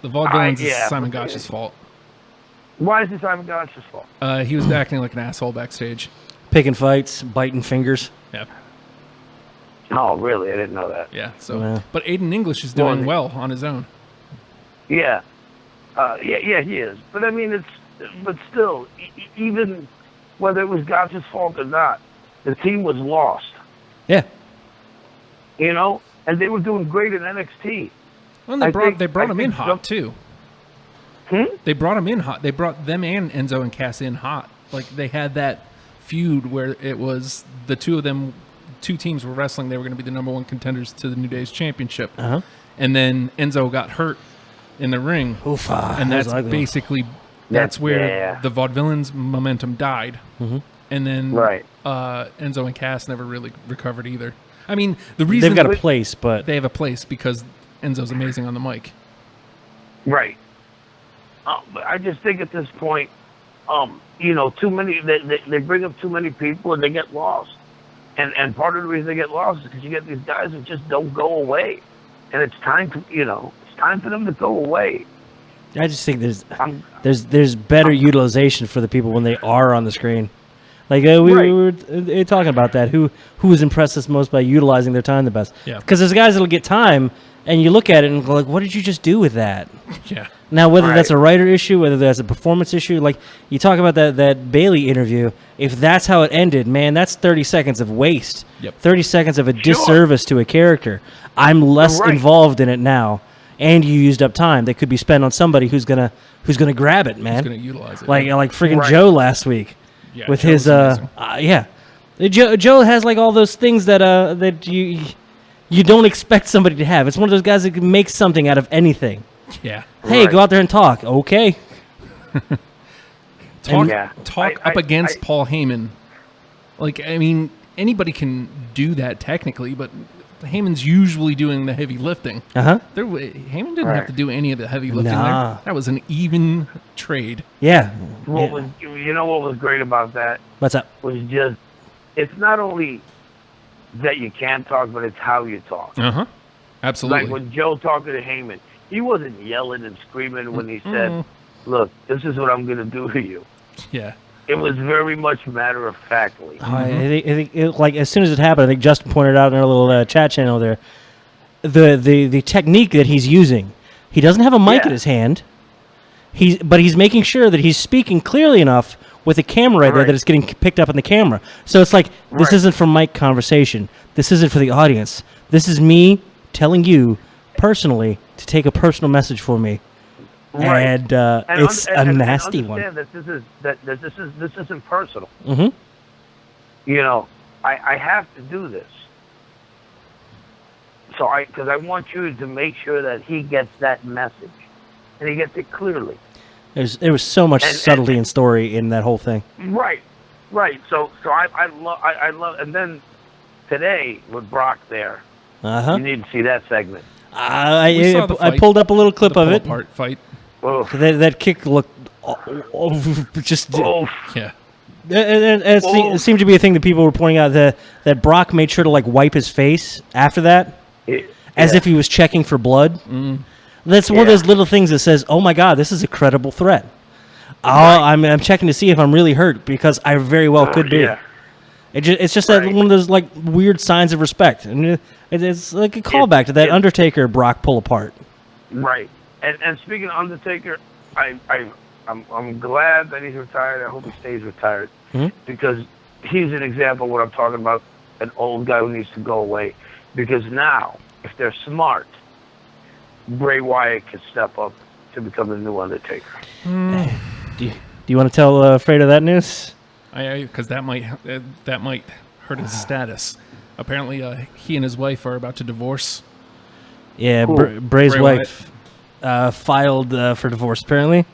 The Vaudevillains is Simon Gotch's fault. Why is it Simon Gotch's fault? He was acting like an asshole backstage. Picking fights, biting fingers. Yeah. Oh, really? I didn't know that. Yeah. So, but Aiden English is doing well on his own. Yeah. Yeah, he is. But I mean, but still, even whether it was Gotch's fault or not, the team was lost. Yeah. You know, and they were doing great in NXT. Well, they brought him in hot too. They brought him in hot. They brought them and Enzo and Cass in hot. Like they had that feud where it was the two of them, two teams were wrestling. They were going to be the number one contenders to the New Day's championship. And then Enzo got hurt in the ring. And that's basically where the Vaudevillains momentum died. And then Enzo and Cass never really recovered either. I mean, the reason they've got a place, but they have a place because Enzo's amazing on the mic. Right. But I just think at this point, you know, too many. They bring up too many people and they get lost. And part of the reason they get lost is because you get these guys that just don't go away, and it's time for them to go away. I just think there's better utilization for the people when they are on the screen. Like we were talking about that. Who has impressed us most by utilizing their time the best? Yeah. Because there's guys that'll get time, and you look at it and go like, "What did you just do with that?" Yeah. Now, whether that's a writer issue, whether that's a performance issue, like you talk about that Bailey interview, if that's how it ended, man, that's 30 seconds of waste. Yep. 30 seconds of a disservice to a character. I'm less involved in it now. and you used up time that could be spent on somebody who's gonna grab it, man. Who's gonna utilize it? Like freaking Joe last week with Joe's his Joe has like all those things that you don't expect somebody to have. It's one of those guys that can make something out of anything. Yeah. Hey, go out there and talk. Okay. Talk up against Paul Heyman. Like, I mean, anybody can do that technically, but Heyman's usually doing the heavy lifting. Heyman didn't have to do any of the heavy lifting there. That was an even trade. Yeah. You know what was great about that? What's up? Was just, it's not only that you can talk, but it's how you talk. Absolutely. Like when Joe talked to Heyman, he wasn't yelling and screaming when he said, "Look, this is what I'm going to do to you." Yeah. It was very much matter-of-factly. I think like as soon as it happened, I think Justin pointed out in our little chat channel there, the technique that he's using. He doesn't have a mic in his hand. But he's making sure that he's speaking clearly enough with a camera right there that it's getting picked up in the camera. So it's like, this isn't for mic conversation. This isn't for the audience. This is me telling you personally to take a personal message for me. Right. And it's a nasty one. That this isn't personal. Mm-hmm. You know, I have to do this. So because I want you to make sure that he gets that message, and he gets it clearly. There was so much subtlety and story in that whole thing. Right. So I love, and then today with Brock there, you need to see that segment. I pulled up a little clip of it. Part fight. That kick looked just yeah. It seemed to be a thing that people were pointing out that Brock made sure to like wipe his face after that, as if he was checking for blood. That's one of those little things that says, "Oh my God, this is a credible threat." I'm checking to see if I'm really hurt because I very well could be. Yeah. It's just that one of those like weird signs of respect, and it's like a callback to that Undertaker Brock pull apart. Right. And speaking of Undertaker, I'm glad that he's retired. I hope he stays retired because he's an example of what I'm talking about. An old guy who needs to go away. Because now, if they're smart, Bray Wyatt can step up to become the new Undertaker. Do you want to tell Fredo that news? Because that might hurt his status. Apparently, he and his wife are about to divorce. Yeah, Bray's wife filed for divorce, apparently,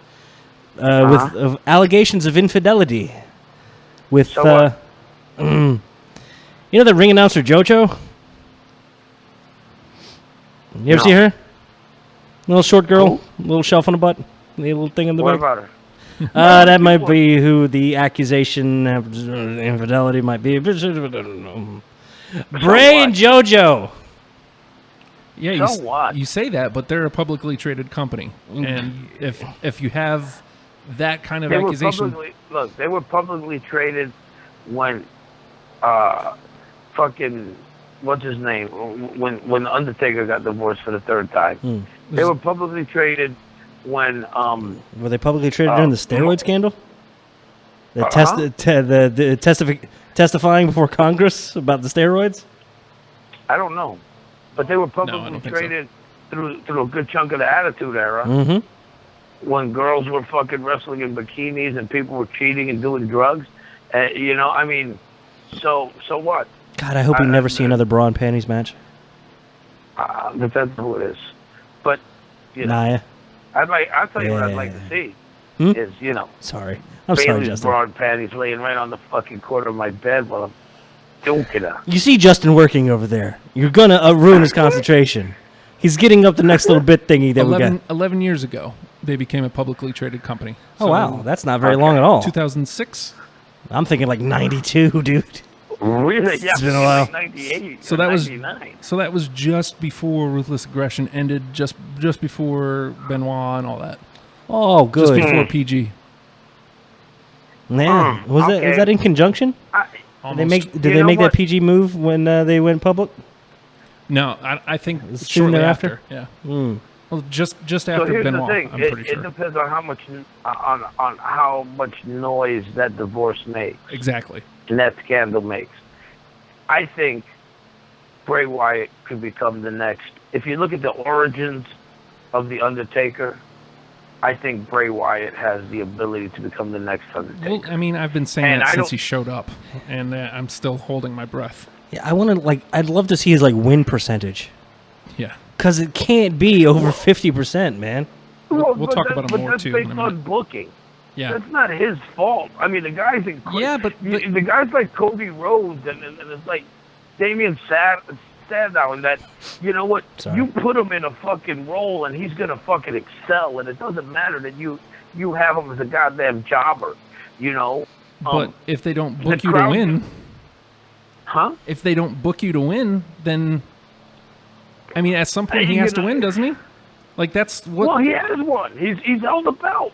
with allegations of infidelity. With, you know the ring announcer JoJo? You ever see her? Little short girl, little shelf on the butt, little thing in the butt. What about her? That might be who the accusation of infidelity might be. Bray and JoJo. Yeah, you say that, but they're a publicly traded company, and if you have that kind of accusation, they were publicly traded when fucking what's his name when Undertaker got divorced for the third time. They were publicly traded when were they publicly traded during the steroid scandal? The testifying before Congress about the steroids? I don't know. But they were publicly traded through a good chunk of the Attitude Era. When girls were fucking wrestling in bikinis and people were cheating and doing drugs. You know, I mean, so what? God, I hope we never see another bra and panties match. Depends who it is. But, you know. Naya. I'll tell you what I'd like to see is, you know. Sorry. I'm sorry, Justin. Bra and panties laying right on the fucking corner of my bed while I'm dunking her. You see Justin working over there. You're going to ruin his concentration. He's getting up the next little bit thingy that we got. 11 years ago, they became a publicly traded company. So, wow. That's not very long at all. 2006? I'm thinking like 92, dude. Really? Yeah, it's been a while. Like 98 so that 99. that was just before Ruthless Aggression ended, just before Benoit and all that. Oh, good. Just before PG. Man, was that in conjunction? Did they make that PG move when they went public? No, I think soon thereafter. Yeah. Well, just after Benoit, I'm pretty sure. It depends on how much noise that divorce makes. Exactly. And that scandal makes. I think Bray Wyatt could become the next. If you look at the origins of The Undertaker, I think Bray Wyatt has the ability to become the next Undertaker. Well, I mean, I've been saying that since he showed up, and I'm still holding my breath. Yeah, I'd love to see his win percentage. Yeah. Because it can't be over 50%, man. We'll talk about him more, that's too. But that's based on booking. Yeah. That's not his fault. I mean, the guy's incredible. Yeah, but the guys like Cody Rhodes and it's like Damian Sandow, and that, you know what? Sorry. You put him in a fucking role and he's going to fucking excel, and it doesn't matter that you have him as a goddamn jobber, you know? But if they don't book you to win... Huh? If they don't book you to win, then... I mean, at some point he has to win, doesn't he? That's what... Well, he has one. He's held a belt.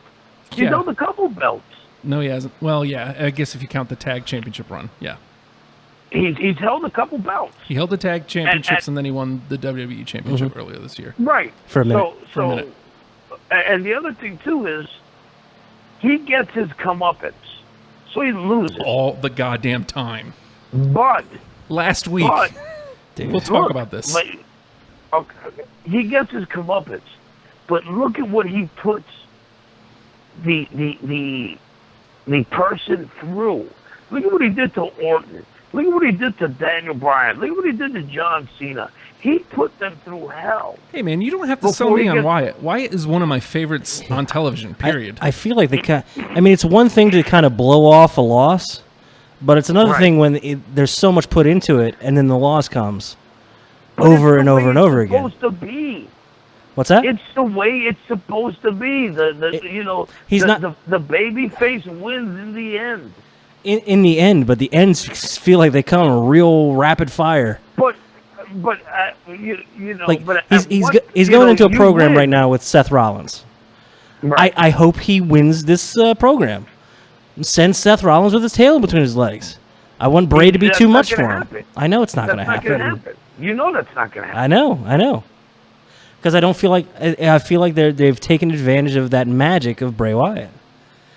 He's held a couple belts. No, he hasn't. Well, yeah, I guess if you count the tag championship run, yeah. He's held a couple belts. He held the tag championships and then he won the WWE championship earlier this year. Right. For a minute. For a minute. And the other thing, too, is he gets his comeuppance. So he loses. All the goddamn time. But. Last week. We'll talk about this. Okay. He gets his comeuppance. But look at what he puts the person through. Look at what he did to Orton. Look at what he did to Daniel Bryan. Look at what he did to John Cena. He put them through hell. Hey, man, you don't have to sell me on Wyatt. Wyatt is one of my favorites on television, period. I feel like it's one thing to kind of blow off a loss, but it's another thing when there's so much put into it, and then the loss comes over and over and over again. It's supposed to be. What's that? It's the way it's supposed to be. The baby face wins in the end. In the end, but the ends feel like they come real rapid fire. But he's going into a program right now with Seth Rollins. Right. I hope he wins this program. Send Seth Rollins with his tail between his legs. I want Bray to be too much for him. I know it's not going to happen. You know that's not going to happen. I know. Because I feel like they've taken advantage of that magic of Bray Wyatt.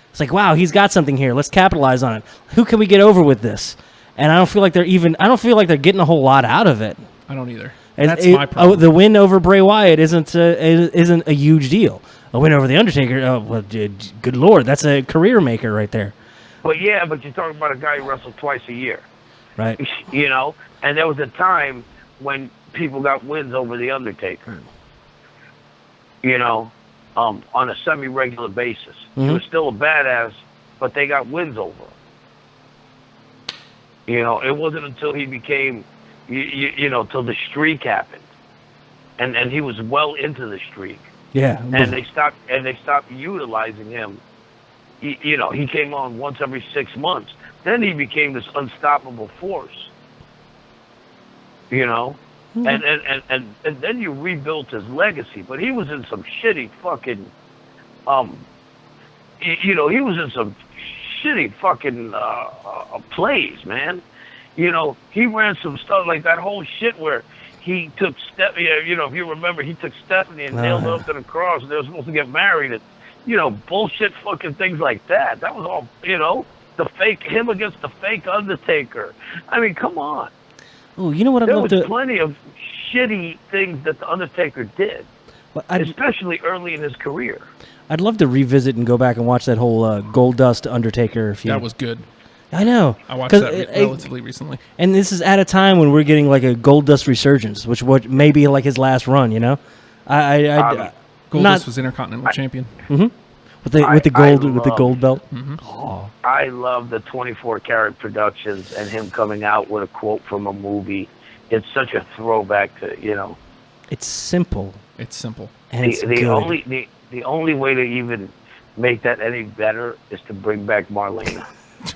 It's like, wow, he's got something here. Let's capitalize on it. Who can we get over with this? And I don't feel like they're getting a whole lot out of it. I don't either. That's my problem. The win over Bray Wyatt isn't a huge deal. A win over The Undertaker, good Lord, that's a career maker right there. But you're talking about a guy who wrestled twice a year. Right. You know, and there was a time when people got wins over The Undertaker. You know, on a semi-regular basis. He was still a badass, but they got wins over him. You know, it wasn't until he became, till the streak happened, and he was well into the streak. Yeah. And they stopped utilizing him. He came on once every 6 months. Then he became this unstoppable force. You know. And then you rebuilt his legacy, but he was in some shitty fucking, he was in some shitty fucking plays, man. You know, he ran some stuff like that whole shit where he took if you remember, he took Stephanie and nailed her up to the cross, and they were supposed to get married, and bullshit fucking things like that. That was all, the fake him against the fake Undertaker. I mean, come on. Oh, you know what I'd love to... There was plenty of shitty things that The Undertaker did, especially early in his career. I'd love to revisit and go back and watch that whole Gold Dust Undertaker feud. That was good. I know. I watched that relatively recently. And this is at a time when we're getting like a Gold Dust resurgence, which may be like his last run, you know? Gold Dust was Intercontinental Champion. Mm-hmm. With the gold belt. Mm-hmm. Oh. I love the 24 Karat Productions and him coming out with a quote from a movie. It's such a throwback to, It's simple. And it's good. The only way to even make that any better is to bring back Marlena.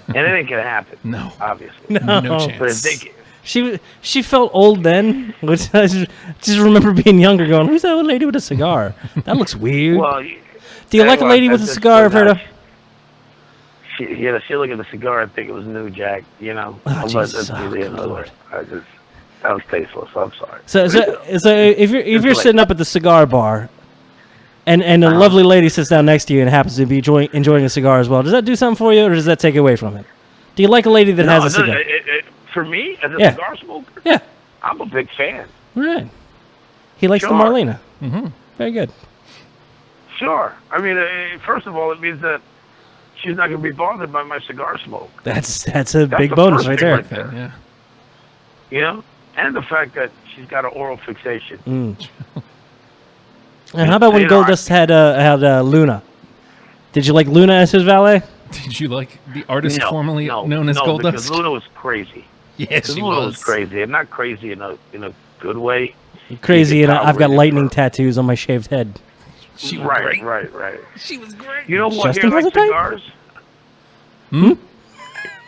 And it ain't gonna happen. No. Obviously. No chance. But if they She felt old then. Which I just remember being younger going, who's that old lady with a cigar? That looks weird. Well, do you like a lady with a cigar, Fredo? She looked at the cigar and think it was New Jack, Oh, Jesus. Lord. That was tasteless. I'm sorry. So if you're sitting up at the cigar bar, and a lovely lady sits down next to you and happens to be enjoying a cigar as well, does that do something for you, or does that take away from it? Do you like a lady that has a cigar? For me, as a cigar smoker, yeah, I'm a big fan. Right. He likes the Marlena. Mm-hmm. Very good. Sure. I mean, first of all, it means that she's not going to be bothered by my cigar smoke. That's a big bonus right there. Yeah. You know? And the fact that she's got an oral fixation. And how about when Goldust had Luna? Did you like Luna as his valet? Did you like the artist formerly known as Goldust? Because Luna was crazy. Yes, she Luna was crazy, and not crazy in a good way. Crazy, and I've got lightning tattoos on my shaved head. She was great. Right. She was great. You know who Justin I hear has like a type? cigars?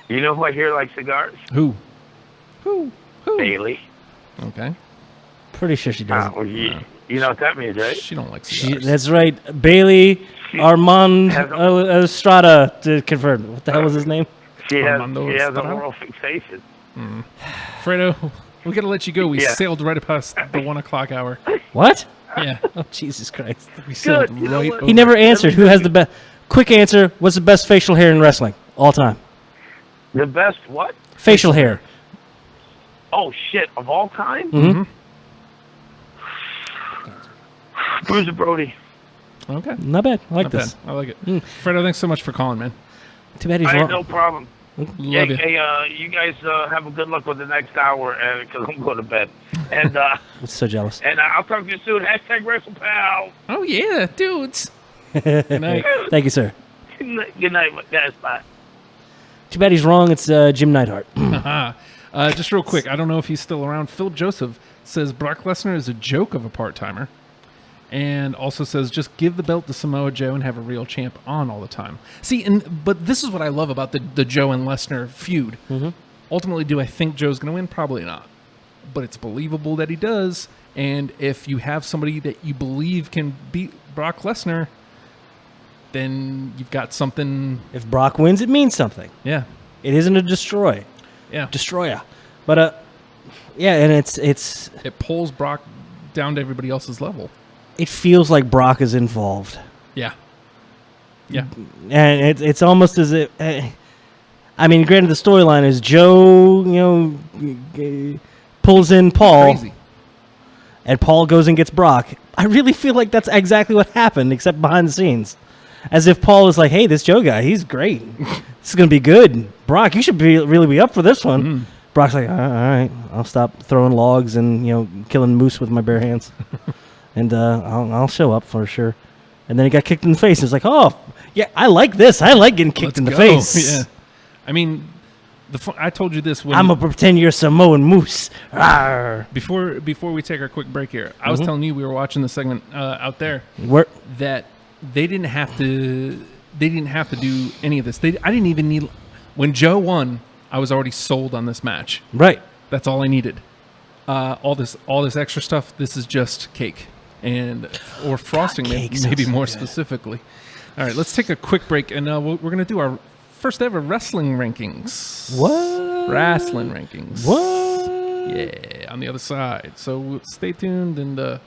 You know who I hear like cigars? Who? Bailey. Okay. Pretty sure she doesn't. You know what that means, right? She don't like cigars. That's right. Bailey Armand Estrada to confirm. What the hell was his name? She has an oral fixation. Fredo, we got to let you go. We sailed right past the 1 o'clock hour. What? Yeah. Oh, Jesus Christ. We sailed right over. He never answered. Who has the best? Quick answer. What's the best facial hair in wrestling all time? The best what? Facial hair. Oh, shit. Of all time? Mm-hmm. Bruiser Brody. Okay. Not bad. I like Not this. bad. I like it. Fredo, thanks so much for calling, man. Too bad he's wrong. No problem. Love you. Hey, you guys have a good luck with the next hour, because I'm going to bed. And I'm so jealous. And I'll talk to you soon. Hashtag WrestlePal. Oh, yeah, dudes. Good night. Thank you, sir. Good night, guys. Bye. Too bad he's wrong. It's Jim Neidhart. Just real quick, I don't know if he's still around. Phil Joseph says Brock Lesnar is a joke of a part-timer. And also says, just give the belt to Samoa Joe and have a real champ on all the time. See, but this is what I love about the Joe and Lesnar feud. Mm-hmm. Ultimately, do I think Joe's going to win? Probably not. But it's believable that he does. And if you have somebody that you believe can beat Brock Lesnar, then you've got something. If Brock wins, it means something. Yeah. It isn't a destroyer. But yeah, and it pulls Brock down to everybody else's level. It feels like Brock is involved. Yeah. And it's almost as if, I mean, granted, the storyline is Joe, pulls in Paul, Crazy. And Paul goes and gets Brock. I really feel like that's exactly what happened, except behind the scenes. As if Paul is like, hey, this Joe guy, he's great. This is going to be good. Brock, you should really be up for this one. Mm-hmm. Brock's like, all right, I'll stop throwing logs and, killing moose with my bare hands. And I'll show up for sure. And then he got kicked in the face. It's like, oh, yeah, I like this. I like getting kicked in the face. Yeah. I mean, I told you this when I'm going to pretend you're Samoan moose. Rawr. Before we take our quick break here, I was telling you we were watching the segment out there that they didn't have to do any of this. I didn't even need. When Joe won, I was already sold on this match. Right. That's all I needed. All this extra stuff. This is just cake or frosting, maybe more specifically. All right, let's take a quick break, and we're gonna do our first ever wrestling rankings. What? Wrasslin Rankings. What? Yeah, on the other side. So stay tuned, and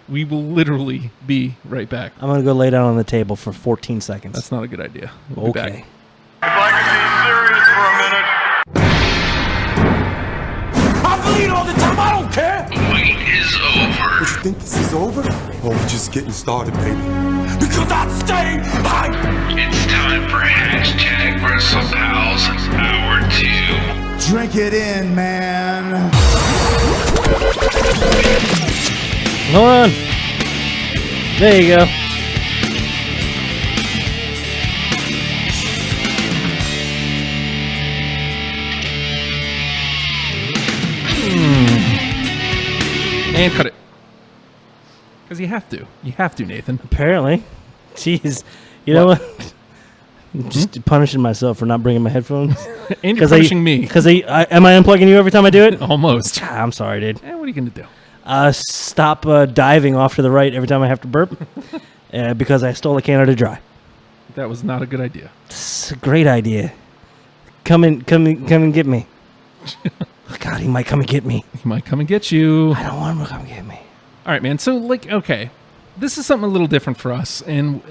we will literally be right back. I'm gonna go lay down on the table for 14 seconds. That's not a good idea. We'll be back. If I could be serious for a minute. I bleed all the time, I don't care! The wait is over. You think this is over? Or we're just getting started, baby? Because I'm staying hype! It's time for hashtag WrestlePals Hour 2. Drink it in, man. Hold on. There you go. And cut it. Because you have to. You have to, Nathan. Apparently. Jeez. You know what? Just punishing myself for not bringing my headphones. And you're punishing me. Because am I unplugging you every time I do it? Almost. I'm sorry, dude. What are you going to do? Stop diving off to the right every time I have to burp. Because I stole a Canada Dry. That was not a good idea. It's a great idea. Come and get me. God, he might come and get me. He might come and get you. I don't want him to come get me. All right, man. So, okay. This is something a little different for us. And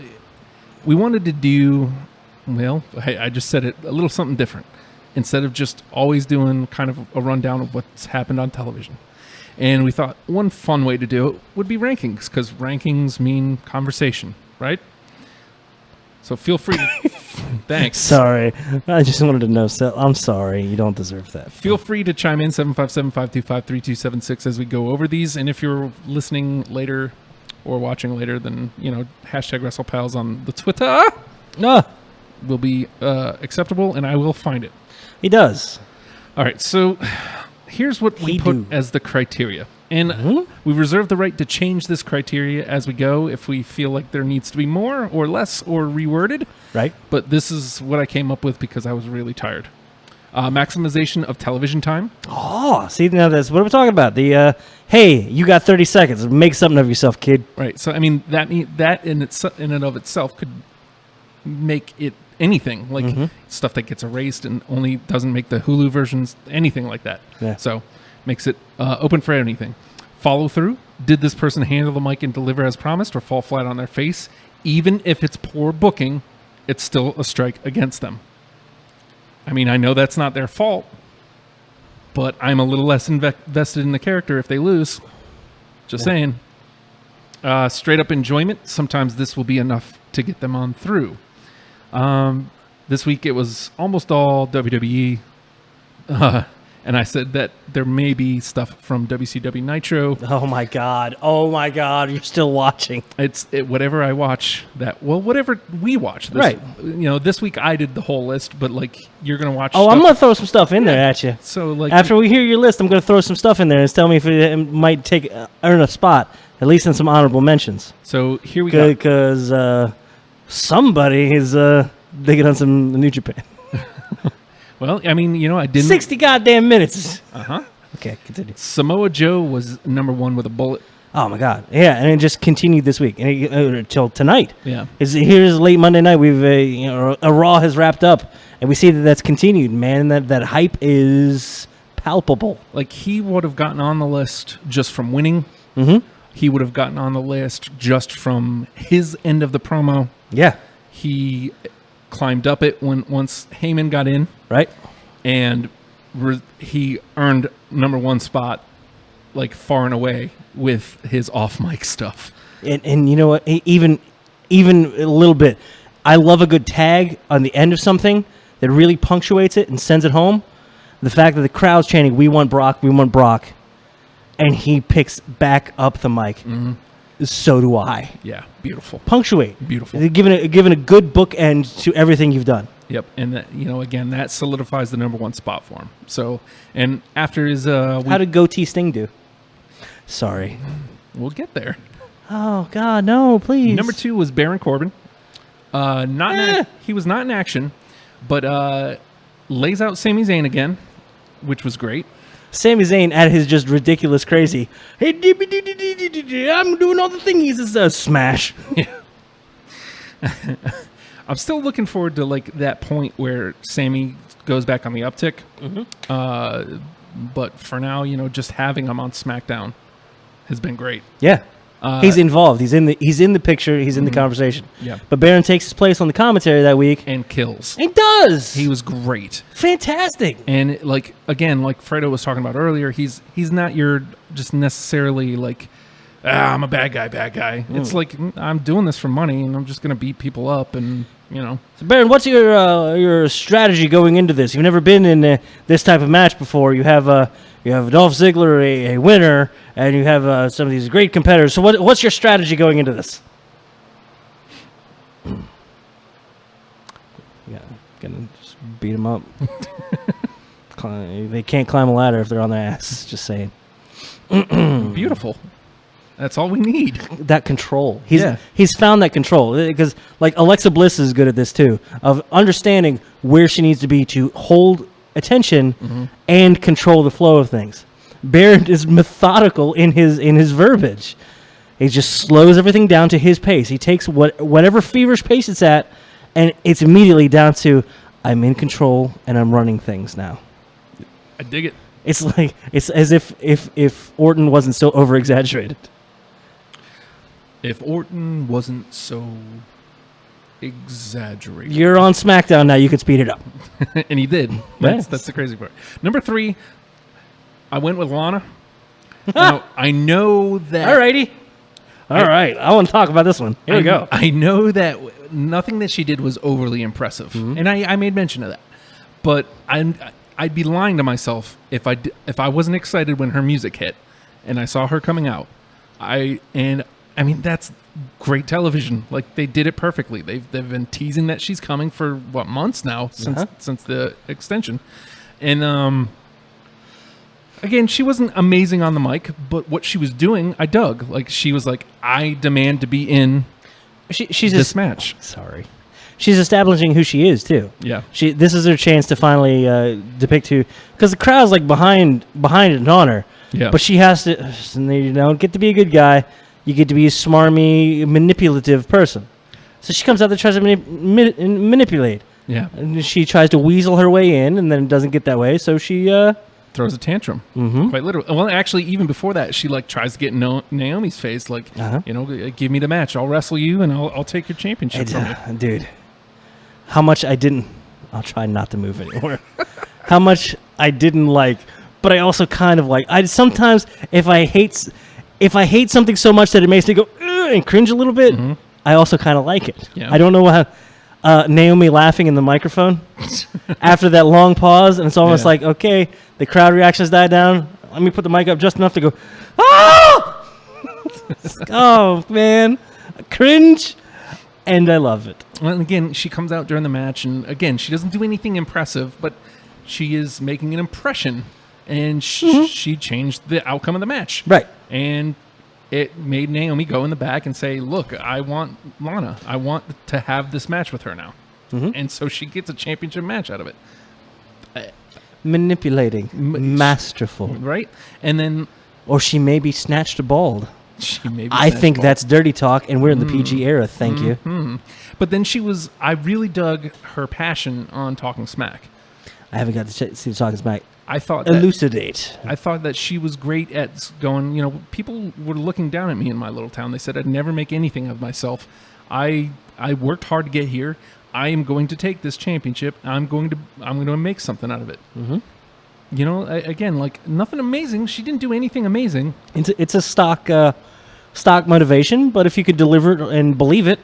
we wanted to do, I just said it, a little something different. Instead of just always doing kind of a rundown of what's happened on television. And we thought one fun way to do it would be rankings, because rankings mean conversation. right? So feel free. Thanks. Sorry. I just wanted to know. So I'm sorry. You don't deserve that. Feel free to chime in 757-525-3276 as we go over these. And if you're listening later or watching later, then, hashtag WrestlePals on the Twitter will be acceptable, and I will find it. He does. All right. So here's what we put as the criteria. And we reserve the right to change this criteria as we go if we feel like there needs to be more or less or reworded. Right. But this is what I came up with because I was really tired. Maximization of television time. Oh, see, now that's what we're talking about. The, hey, you got 30 seconds. Make something of yourself, kid. Right. So, I mean, that in and of itself could make it anything. Like stuff that gets erased and only doesn't make the Hulu versions, anything like that. Yeah. So makes it open for anything. Follow through. Did this person handle the mic and deliver as promised or fall flat on their face? Even if it's poor booking, it's still a strike against them. I mean, I know that's not their fault, but I'm a little less invested in the character if they lose. Just saying. Straight up enjoyment. Sometimes this will be enough to get them on through. This week it was almost all WWE. And I said that there may be stuff from WCW Nitro. Oh my God! You're still watching. It's whatever I watch. Whatever we watch. Right. This week I did the whole list, but you're gonna watch. Oh, I'm gonna throw some stuff in there at you. So after we hear your list, I'm gonna throw some stuff in there and tell me if it might earn a spot, at least in some honorable mentions. So here we go. Because somebody is digging on some New Japan. Well, I mean, I didn't. 60 goddamn minutes. Okay, continue. Samoa Joe was number one with a bullet. Oh, my God. Yeah, and it just continued this week until tonight. Yeah. Here's late Monday night. We've a Raw has wrapped up, and we see that's continued, man. That hype is palpable. He would have gotten on the list just from winning. Mm-hmm. He would have gotten on the list just from his end of the promo. Yeah. He climbed up it once Heyman got in. Right. And he earned number one spot, far and away, with his off-mic stuff. And you know what? Even a little bit. I love a good tag on the end of something that really punctuates it and sends it home. The fact that the crowd's chanting, "We want Brock, we want Brock," and he picks back up the mic. Mm-hmm. So do I. Yeah, beautiful. Punctuate. Beautiful. They're giving a good bookend to everything you've done. Yep, and that, again, that solidifies the number one spot for him. So, and after his, how did Goatee Sting do? Sorry, we'll get there. Oh God, no, please. Number 2 was Baron Corbin. He was not in action, but lays out Sami Zayn again, which was great. Sami Zayn at his just ridiculous crazy. Hey, I'm doing all the thingies. It's a smash. Yeah. I'm still looking forward to that point where Sammy goes back on the uptick. Mm-hmm. But for now, just having him on SmackDown has been great. Yeah. He's involved. He's in the picture. He's in the conversation. Yeah. But Baron takes his place on the commentary that week and kills. He does. He was great. Fantastic. And again, like Fredo was talking about earlier, he's not your just necessarily I'm a bad guy. It's I'm doing this for money and I'm just going to beat people up and, So Baron, what's your strategy going into this? You've never been in this type of match before. You have Dolph Ziggler, a winner, and you have some of these great competitors. So what's your strategy going into this? Yeah, gonna just beat them up. They can't climb a ladder if they're on their ass. Just saying. Beautiful. That's all we need. That control. He's found that control because Alexa Bliss is good at this too, of understanding where she needs to be to hold attention and control the flow of things. Baron is methodical in his verbiage. He just slows everything down to his pace. He takes whatever feverish pace it's at, and it's immediately down to I'm in control and I'm running things now. I dig it. It's as if Orton wasn't so over exaggerated. If Orton wasn't so exaggerated. You're on SmackDown now. You could speed it up. And he did. That's the crazy part. Number 3, I went with Lana. Now, I know that... Alrighty. All right, I want to talk about this one. Here we go. I know that nothing that she did was overly impressive, and I made mention of that. But I'd be lying to myself if I wasn't excited when her music hit, and I saw her coming out. I mean, that's great television. Like, they did it perfectly. They've been teasing that she's coming for months now since the extension, and again, she wasn't amazing on the mic, but what she was doing, I dug. Like, she was like, I demand to be in this match. Sorry. She's establishing who she is, too. Yeah. This is her chance to finally depict who... Because the crowd's, like, behind it and on her. Yeah. But she has to... You don't get to be a good guy. You get to be a smarmy, manipulative person. So she comes out there, tries to manipulate. Yeah. And she tries to weasel her way in, and then it doesn't get that way, so she... throws a tantrum, quite literally. Well, actually, even before that, she like tries to get Naomi's face, like, give me the match. I'll wrestle you, and I'll take your championship from you. Dude, how much I didn't... I'll try not to move anymore. How much I didn't like, but I also kind of like... Sometimes, if I hate something so much that it makes me go, ugh, and cringe a little bit, I also kind of like it. Yeah. I don't know how... Naomi laughing in the microphone after that long pause, and it's almost like, okay, the crowd reactions died down. Let me put the mic up just enough to go, ah! Oh, man. Cringe. And I love it. Well, and again, she comes out during the match, and again, she doesn't do anything impressive, but she is making an impression, and she changed the outcome of the match. Right. And it made Naomi go in the back and say, look, I want Lana. I want to have this match with her now. And so she gets a championship match out of it. Manipulating. Masterful. Right? And then... Or she may be snatched bald. I think that's dirty talk, and we're in the PG era. Thank you. But then I really dug her passion on Talking Smack. I haven't got to see the Talking Smack. I thought elucidate. I thought that she was great at going, people were looking down at me in my little town. They said I'd never make anything of myself. I worked hard to get here. I am going to take this championship. I'm going to make something out of it. Again, like, nothing amazing. She didn't do anything amazing. It's a stock motivation, but if you could deliver it and believe it,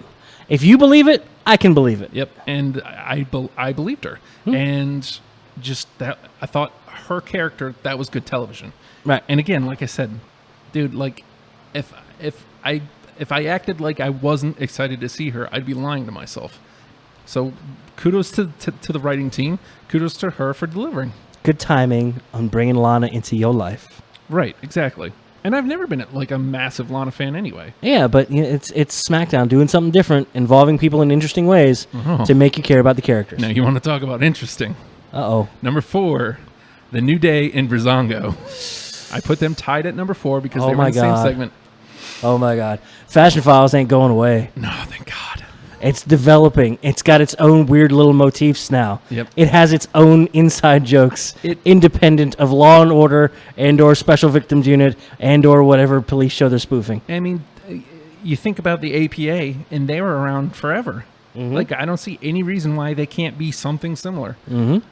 if you believe it, I can believe it. Yep, and I believed her, and just that, I thought her character, that was good television. Right. And again, like I said, dude, like, if I acted like I wasn't excited to see her, I'd be lying to myself. So kudos to the writing team. Kudos to her for delivering. Good timing on bringing Lana into your life. Right, exactly. And I've never been like a massive Lana fan anyway. Yeah, but it's SmackDown doing something different, involving people in interesting ways to make you care about the characters. Now you want to talk about interesting. Uh-oh. Number 4, The New Day and Breezango. I put them tied at number 4 because they were in the same segment. Oh, my God. Fashion Files ain't going away. No, thank God. It's developing. It's got its own weird little motifs now. Yep. It has its own inside jokes, independent of Law and Order and or Special Victims Unit and or whatever police show they're spoofing. I mean, you think about the APA, and they were around forever. Like, I don't see any reason why they can't be something similar. We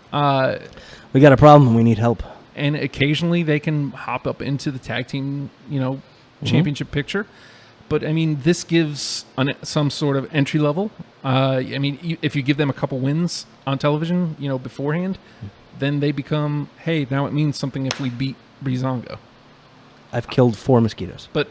got a problem and we need help. And occasionally they can hop up into the tag team, championship picture. But, I mean, this gives some sort of entry level. I mean, if you give them a couple wins on television, beforehand, then they become, hey, now it means something if we beat Breezango. I've killed 4 mosquitoes. But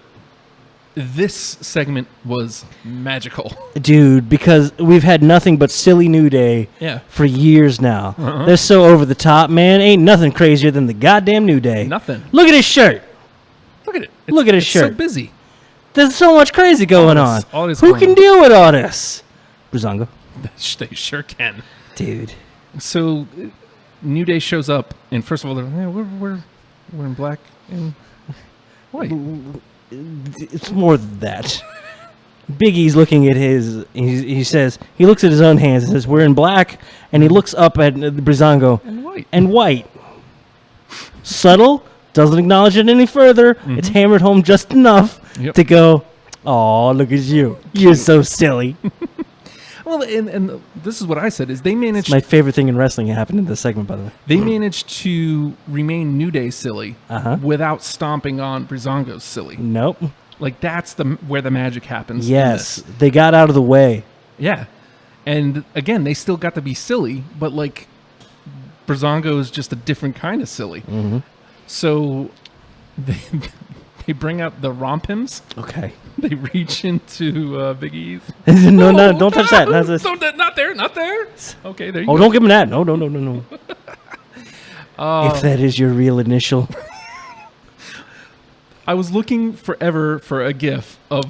this segment was magical. Dude, because we've had nothing but silly New Day for years now. They're so over the top, man. Ain't nothing crazier than the goddamn New Day. Nothing. Look at his shirt. Look at it. Look at his shirt. So busy. There's so much crazy going on. Who can deal with all this? Breezango. They sure can. Dude. So, New Day shows up, and first of all, they're like, we're in black and white. It's more than that. Big E's looking at his... He says... He looks at his own hands and says, we're in black, and he looks up at Breezango. And white. Subtle. Doesn't acknowledge it any further. It's hammered home just enough to go, oh, look at you. You're so silly. Well, and this is what I said, is they managed... It's my favorite thing in wrestling happened in this segment, by the way. They managed to remain New Day silly without stomping on Breezango's silly. Nope. Like that's where the magic happens. Yes, they got out of the way. Yeah, and again, they still got to be silly, but like Breezango is just a different kind of silly. Mm-hmm. So they bring out the rompims. Okay. They reach into Big E's. No, don't touch that. Not there. Okay, there you go. Oh, don't give him that. No. If that is your real initial. I was looking forever for a GIF of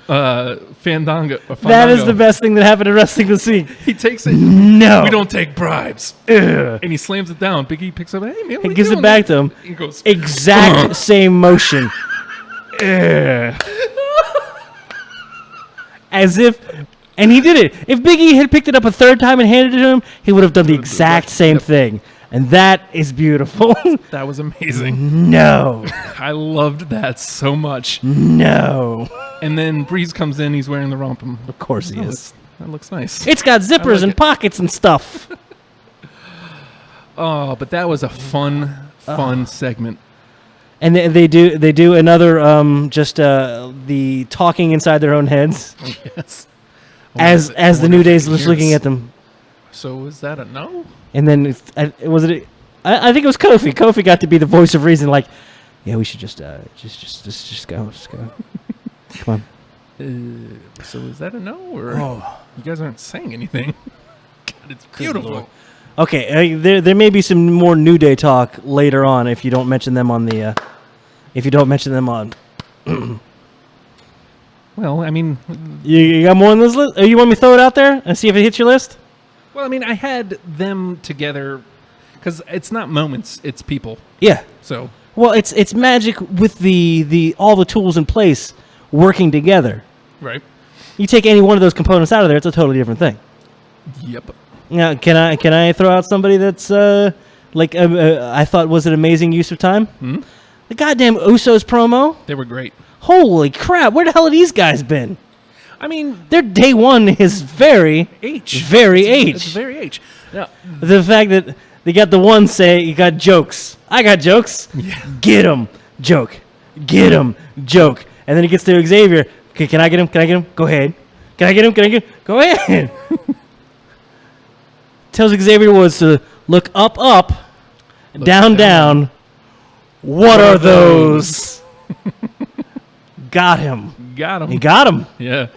Fandango. That is the best thing that happened in wrestling this week. He takes it. No. We don't take bribes. Ugh. And he slams it down. Big E picks up. Hey, man, he gives it back to him. He goes, exact same motion. As if, and he did it. If Big E had picked it up a third time and handed it to him, he would have done the exact same thing. And that is beautiful. That was amazing. No. I loved that so much. No. And then Breeze comes in. He's wearing the rompum. Of course he is. That looks nice. It's got zippers and pockets and stuff. Oh, but that was a fun segment. And they do another the talking inside their own heads. Oh, yes. As the New Day's was looking at them. So is that a no? And then I think it was Kofi. Kofi got to be the voice of reason. Like, yeah, we should just go. Come on. So is that a no, or you guys aren't saying anything? God, it's beautiful. Okay, there may be some more New Day talk later on if you don't mention them on the. Well, I mean, you got more on this list. You want me to throw it out there and see if it hits your list? Well, I mean, I had them together because it's not moments; it's people. Yeah. So. Well, it's magic with the all the tools in place working together. Right. You take any one of those components out of there, it's a totally different thing. Yep. Now, can I throw out somebody that's I thought was an amazing use of time? Hmm? The goddamn Usos promo. They were great. Holy crap! Where the hell have these guys been? I mean, their day one is very H. It's very H. Now, the fact that they got the one say you got jokes. I got jokes. Yeah. Get him, joke. Get him, joke. And then he gets to Xavier. Okay, can I get him? Go ahead. Can I get him? Go ahead. Tells Xavier was to look up, look down. What are those? Got him. He got him. Yeah.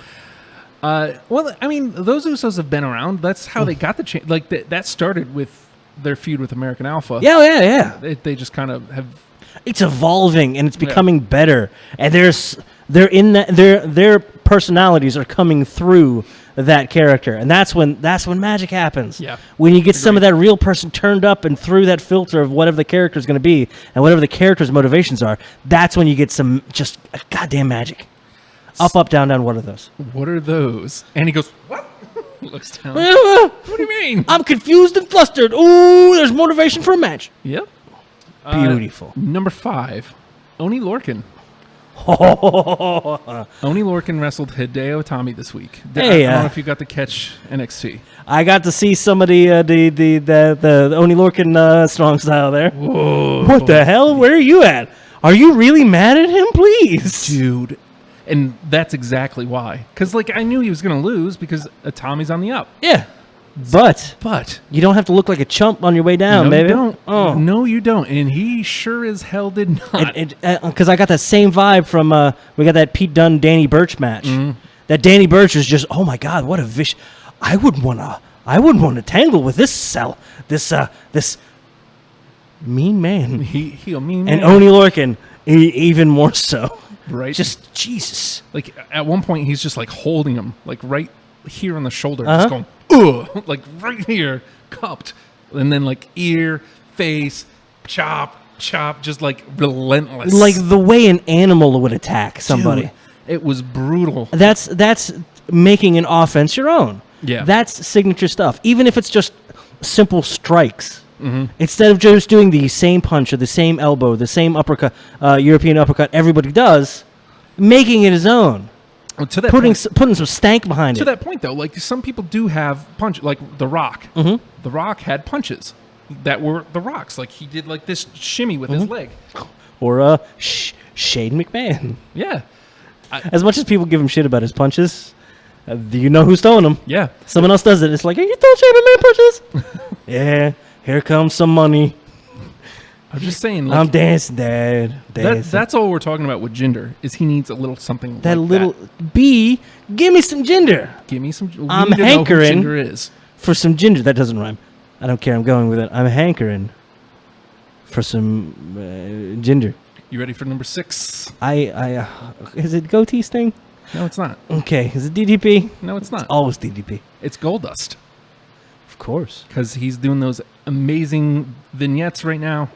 Well, I mean, those Usos have been around. That's how they got the chance. Like that started with their feud with American Alpha. Yeah. They just kind of have. It's evolving and it's becoming better. And their personalities are coming through that character, and that's when magic happens. Yeah. When you get some of that real person turned up and through that filter of whatever the character is going to be and whatever the character's motivations are, that's when you get some just goddamn magic. Up, down. What are those? What are those? And he goes, what? Looks down. What do you mean? I'm confused and flustered. Ooh, there's motivation for a match. Yep. Beautiful. Number 5, Oni Lorcan. Oni Lorcan wrestled Hideo Itami this week. Hey, I don't know if you got to catch NXT. I got to see some of the Oni Lorcan strong style there. Whoa. What the hell? Where are you at? Are you really mad at him? Please. Dude. And that's exactly why. Because, I knew he was going to lose because Itami's on the up. Yeah. But you don't have to look like a chump on your way down, baby. You don't. Oh. No, you don't. And he sure as hell did not. Because I got that same vibe from we got that Pete Dunne Danny Burch match. Mm-hmm. That Danny Burch was just, oh my God, what a vicious! I wouldn't want to tangle with this mean man. He a mean man. And Oni Lorcan, even more so. Right. Just Jesus. At one point, he's just holding him right here on the shoulder, just going, ugh, right here, cupped. And then ear, face, chop, just relentless. Like the way an animal would attack somebody. Dude, it was brutal. That's making an offense your own. Yeah. That's signature stuff. Even if it's just simple strikes. Mm-hmm. Instead of just doing the same punch or the same elbow, the same uppercut, European uppercut everybody does, making it his own. Well, to that putting some stank behind it. To that point, though, some people do have punch, The Rock. Mm-hmm. The Rock had punches that were The Rock's. He did this shimmy with his leg. Or Shane McMahon. Yeah. As much as people give him shit about his punches, you know who's throwing them. Yeah. Someone else does it. It's like, are you throwing Champion Man punches? Yeah. Here comes some money. I'm just saying. Like, I'm dancing, Dad. Dancing. That's all we're talking about with Jinder. Is he needs a little something that like little that. B. Give me some Jinder. Give me some. I'm need to hankering know who Jinder is. for some ginger. That doesn't rhyme. I don't care. I'm going with it. I'm hankering for some ginger. You ready for number 6? Is it goatee sting? No, it's not. Okay. Is it DDP? No, it's not. Always DDP. It's Goldust. Of course. Because he's doing those amazing vignettes right now.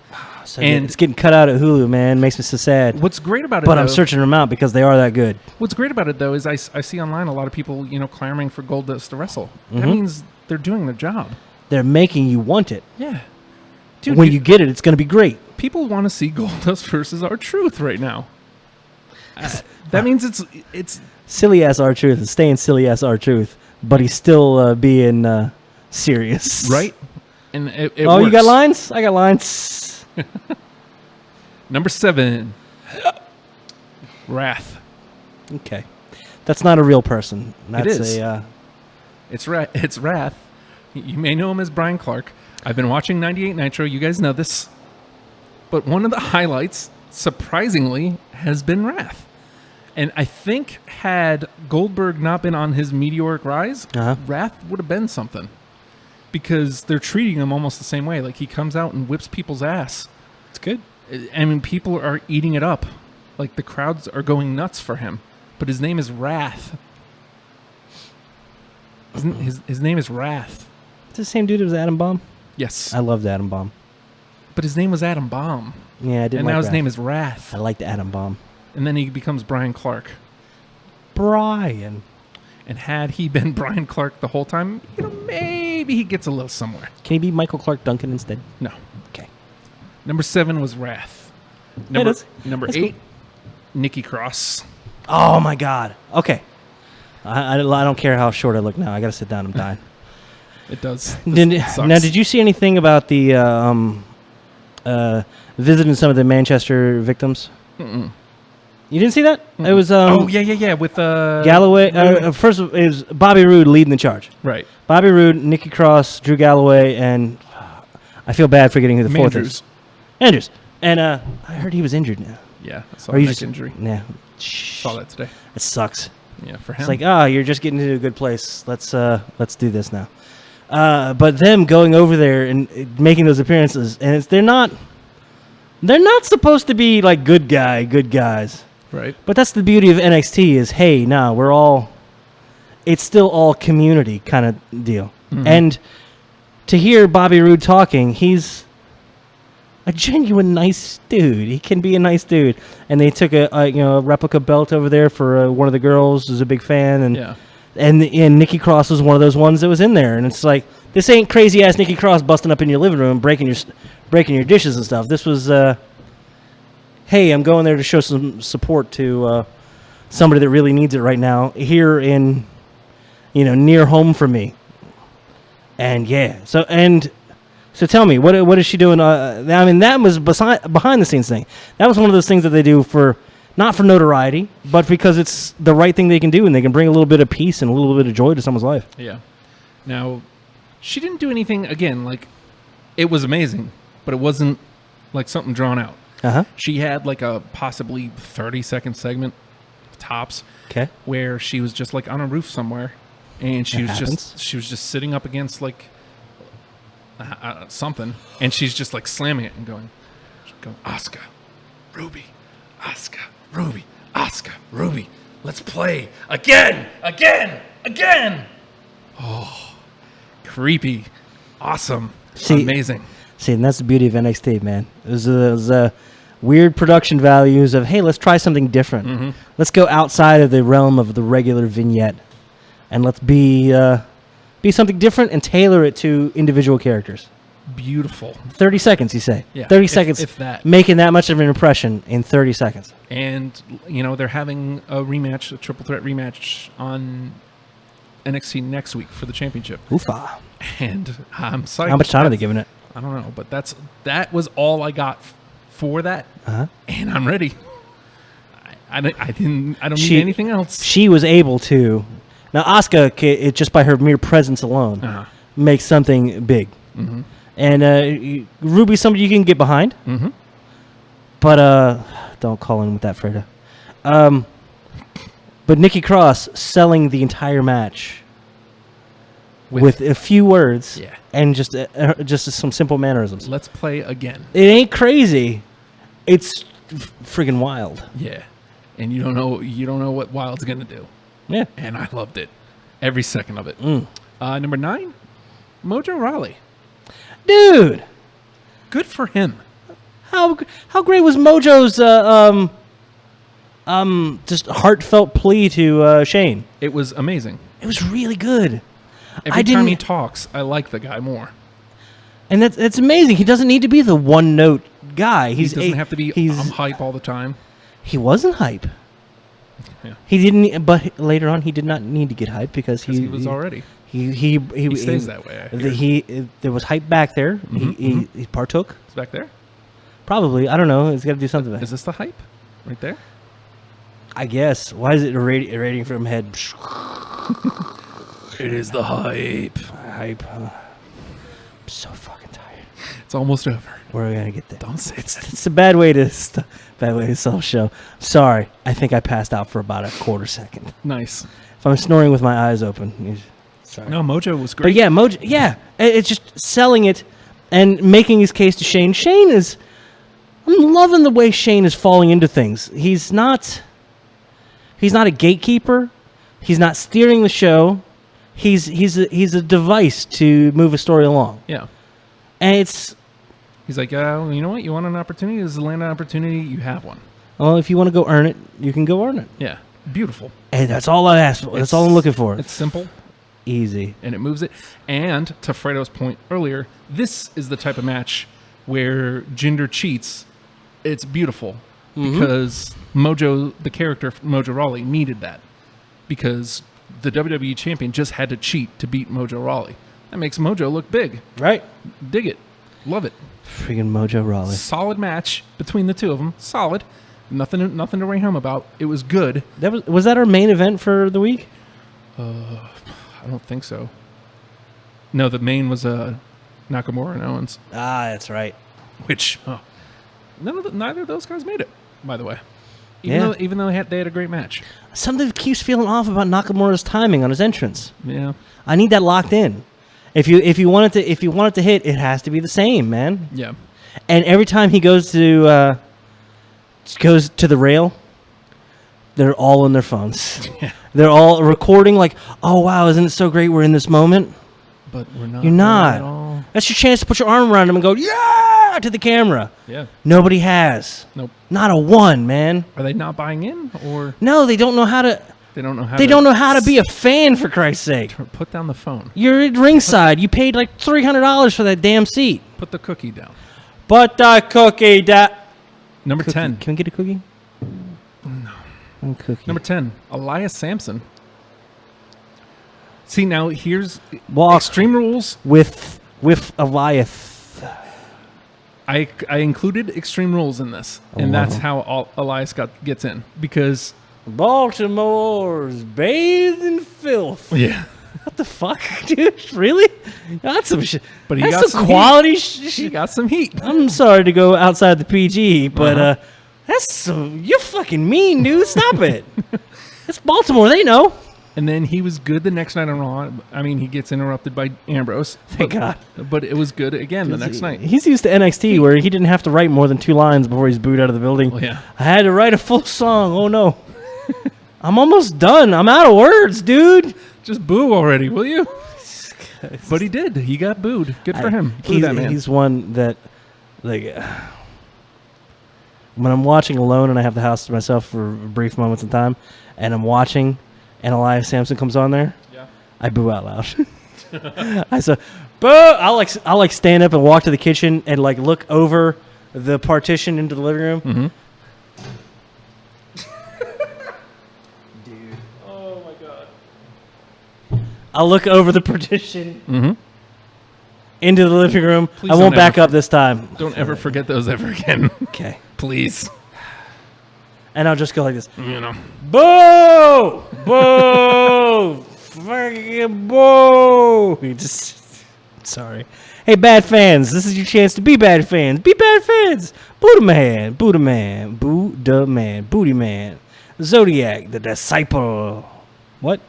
So and it's getting cut out at Hulu, man. Makes me so sad. What's great about it, but I'm searching them out because they are that good. What's great about it, though, is I see online a lot of people, clamoring for Goldust to wrestle. That means they're doing their job. They're making you want it. Yeah. Dude, when you get it, it's going to be great. People want to see Goldust versus R-Truth right now. That means it's silly ass R-Truth is staying silly ass R-Truth, but he's still being serious, right? And it works. You got lines? I got lines. Number 7, Wrath. Okay, that's not a real person. That's it is. It's Wrath. You may know him as Brian Clark. I've been watching 98 Nitro. You guys know this. But one of the highlights, surprisingly, has been Wrath. And I think had Goldberg not been on his meteoric rise, Wrath would have been something. Because they're treating him almost the same way. Like, he comes out and whips people's ass. It's good. I mean, people are eating it up. Like, the crowds are going nuts for him. But his name is Wrath. His name is Wrath. It's the same dude as Adam Bomb? Yes. I loved Adam Bomb. But his name was Adam Bomb. Yeah, I didn't. And like now his Wrath. name is Wrath. I liked Adam Bomb. And then he becomes Brian Clark. Brian. And had he been Brian Clark the whole time, maybe he gets a little somewhere. Can he be Michael Clark Duncan instead? No. Okay. Number 7 was Wrath. Number 8, cool. Nikki Cross. Oh my God. Okay. I don't care how short I look now. I got to sit down. I'm dying. It does. Now, did you see anything about the visiting some of the Manchester victims? Mm-mm. You didn't see that? Mm-mm. It was yeah with Galloway. First, it was Bobby Roode leading the charge. Right. Bobby Roode, Nikki Cross, Drew Galloway, and I feel bad forgetting who the fourth is. Andrews. And I heard he was injured now. Yeah, I saw a neck injury. Yeah, saw that today. It sucks. Yeah, for him. It's like, you're just getting to a good place. Let's do this now. But them going over there and making those appearances, and they're not supposed to be like good guys. Right. But that's the beauty of NXT is, hey, it's still all community kind of deal. Mm-hmm. And to hear Bobby Roode talking, he's a genuine nice dude. He can be a nice dude. And they took a replica belt over there for one of the girls who's a big fan, and Nikki Cross was one of those ones that was in there. And it's like, this ain't crazy ass Nikki Cross busting up in your living room, breaking your dishes and stuff. This was hey, I'm going there to show some support to somebody that really needs it right now here in, near home for me. And yeah, so tell me, what is she doing? I mean, that was behind the scenes thing. That was one of those things that they do not for notoriety, but because it's the right thing they can do, and they can bring a little bit of peace and a little bit of joy to someone's life. Yeah. Now, she didn't do anything, again, like, it was amazing, but it wasn't like something drawn out. Uh-huh. She had like a possibly 30-second segment, tops, where she was just like on a roof somewhere, and she was just sitting up against like something, and she's just like slamming it and going, Asuka, Ruby, Asuka, Ruby, Asuka, Ruby, let's play again. Oh, creepy, awesome, amazing. See, and that's the beauty of NXT, man. It was weird production values of, hey, let's try something different. Mm-hmm. Let's go outside of the realm of the regular vignette, and let's be something different and tailor it to individual characters. Beautiful. 30 seconds, you say? Yeah. 30 seconds. If that. Making that much of an impression in 30 seconds. And, they're having a triple threat rematch on NXT next week for the championship. Oofa. And I'm psyched. How much time are they giving it? I don't know, but that was all I got for that, and I'm ready. I don't need anything else. She was able to. Now, Asuka, it just by her mere presence alone, makes something big. Mm-hmm. And Ruby's somebody you can get behind. Mm-hmm. But don't call in with that, Freda. But Nikki Cross selling the entire match with a few words and just some simple mannerisms. Let's play again. It ain't crazy. It's friggin' wild. Yeah. And you don't know what Wild's gonna do. Yeah. And I loved it. Every second of it. Number 9, Mojo Rawley. Dude. Good for him. How great was Mojo's just heartfelt plea to Shane? It was amazing. It was really good. Every time he talks, I like the guy more. And that's amazing. He doesn't need to be the one note guy. He doesn't have to be hype all the time. He wasn't hype. Yeah. He didn't. But later on, he did not need to get hype because he was already. He stays that way. There was hype back there. Mm-hmm, he partook. It's back there. Probably. I don't know. He's got to do something. Is this the hype right there? I guess. Why is it irradiating from head? It is the hype. Hype. I'm so fucking tired. It's almost over. Where are we gonna get there? Don't say that. It's a bad way to sell a show. Sorry, I think I passed out for about a quarter second. Nice. If I'm snoring with my eyes open, sorry. No, Mojo was great. But yeah, Mojo. Yeah, it's just selling it and making his case to Shane. I'm loving the way Shane is falling into things. He's not a gatekeeper. He's not steering the show. He's a device to move a story along. Yeah. And he's like, you know what? You want an opportunity? This is a land opportunity. You have one. Well, if you want to go earn it, you can go earn it. Yeah. Beautiful. And that's all I ask for. That's all I'm looking for. It's simple. Easy. And it moves it. And to Fredo's point earlier, this is the type of match where Jinder cheats. It's beautiful because Mojo, the character Mojo Rawley, needed that because the WWE champion just had to cheat to beat Mojo Rawley. That makes Mojo look big. Right. Dig it. Love it. Freaking Mojo Rawley. Solid match between the two of them. Solid. Nothing to write home about. It was good. Was that our main event for the week? I don't think so. No, the main was Nakamura and Owens. Ah, that's right. Which neither of those guys made it, by the way. Even though they had a great match. Something keeps feeling off about Nakamura's timing on his entrance. Yeah. I need that locked in. If you want it to hit, it has to be the same, man. Yeah. And every time he goes to the rail, they're all on their phones. Yeah. They're all recording like, oh wow, isn't it so great we're in this moment? But we're not. You're not. At all. That's your chance to put your arm around him and go, yeah, to the camera. Yeah. Nobody has. Nope. Not a one, man. Are they not buying in, or no? They don't know how to. They don't know how. They don't know how to be a fan, for Christ's sake. Put down the phone. You're at ringside. You paid like $300 for that damn seat. Put the cookie down. Put the cookie down. Number 10. Can we get a cookie? No. No cookie. Number 10. Elias Sampson. See, now here's Extreme Rules with Elias. I included Extreme Rules in this, and that's how Elias gets in because Baltimore's bathed in filth. Yeah. What the fuck, dude? Really? That's some shit. But he got some quality shit. He got some heat. I'm sorry to go outside the PG, but that's some. You're fucking mean, dude. Stop it. It's Baltimore. They know. And then he was good the next night on Raw. I mean, he gets interrupted by Ambrose. Thank God. But it was good again the next night. He's used to NXT where he didn't have to write more than 2 lines before he's booed out of the building. Well, yeah. I had to write a full song. Oh, no. I'm almost done. I'm out of words, dude. Just boo already, will you? But he did. He got booed. Good for him. Boo that man. He's one that, like, when I'm watching alone and I have the house to myself for brief moments in time, and I'm watching, and Elias Sampson comes on there, I boo out loud. I say, boo! I'll like stand up and walk to the kitchen and like look over the partition into the living room. Mm-hmm. I'll look over the partition into the living room. Please I won't back up this time. Don't ever forget those ever again. Okay. Please. and I'll just go like this. You know. Boo! Boo! Fucking boo! You just sorry. Hey, bad fans, this is your chance to be bad fans. Be bad fans. Buddha Man, Buddha Man, Buddha Man, Booty Man, Zodiac, the Disciple. What?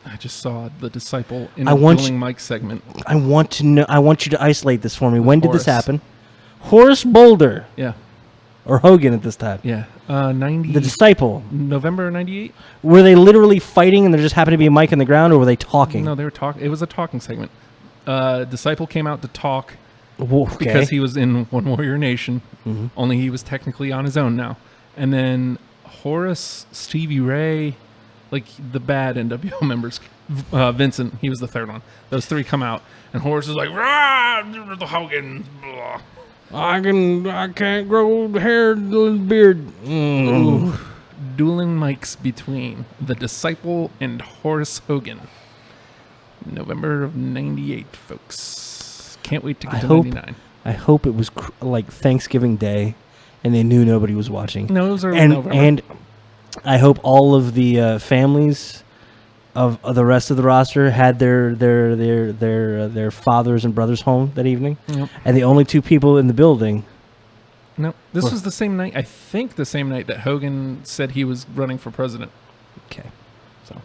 I just saw the Disciple in I a want Dueling Mike segment. I want to know. I want you to isolate this for me. When did this Horace. happen? Horace Boulder Yeah. or Hogan at this time? Yeah. 90. The Disciple. November 98? Were they literally fighting and there just happened to be a mic on the ground, or were they talking? No, they were talking. It was a talking segment. Disciple came out to talk Okay. because he was in One Warrior Nation. Mm-hmm. Only he was technically on his own now. And then Horace, Stevie Ray, like the bad NWO members, Vincent, he was the third one. Those three come out, and Horace is like, "Rah, the Hogan, blah." I can't grow hair and beard. Ooh. Dueling mics between the Disciple and Horace Hogan. November of 98, folks. Can't wait to get to 99. I hope it was like Thanksgiving Day, and they knew nobody was watching. No, it was early and November. and I hope all of the families of the rest of the roster had their fathers and brothers home that evening, Yep. and the only two people in the building. No, this was the same night. I think the same night that Hogan said he was running for president. Okay, So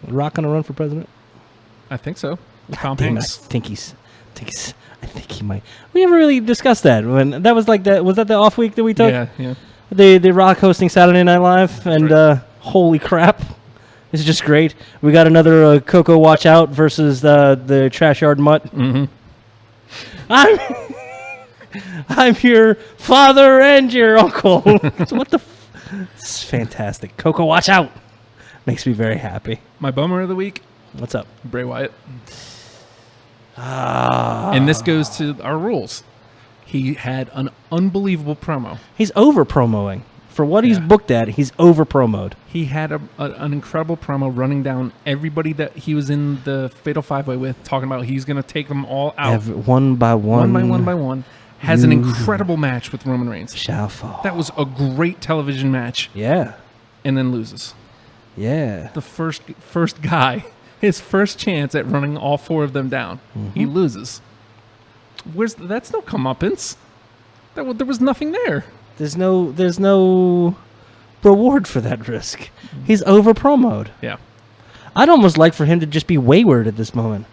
Rock gonna run for president? I think so. Tom Damn, I Hanks. think he might. We never really discussed that. When that was like that. Was that the off week that we took? Yeah. The Rock hosting Saturday Night Live, and Right. Holy crap, this is just great. We got another Coco Watch Out versus the Trash Yard Mutt. Mm-hmm. I'm your father and your uncle. So what the? It's fantastic. Coco Watch Out makes me very happy. My bummer of the week, What's up? Bray Wyatt. And this goes to our rules. He had an unbelievable promo. He's over promoing for what he's Yeah. booked at. He's over promoed. He had an incredible promo running down everybody that he was in the Fatal 5-Way with, talking about he's going to take them all out. One by one. One by one. Has an incredible match with Roman Reigns. Shall fall. That was a great television match, Yeah. and then loses. Yeah. The first guy, his first chance at running all four of them down, he loses. That's no comeuppance. There was nothing there. There's no reward for that risk. He's over promoed. Yeah. I'd almost like for him to just be wayward at this moment.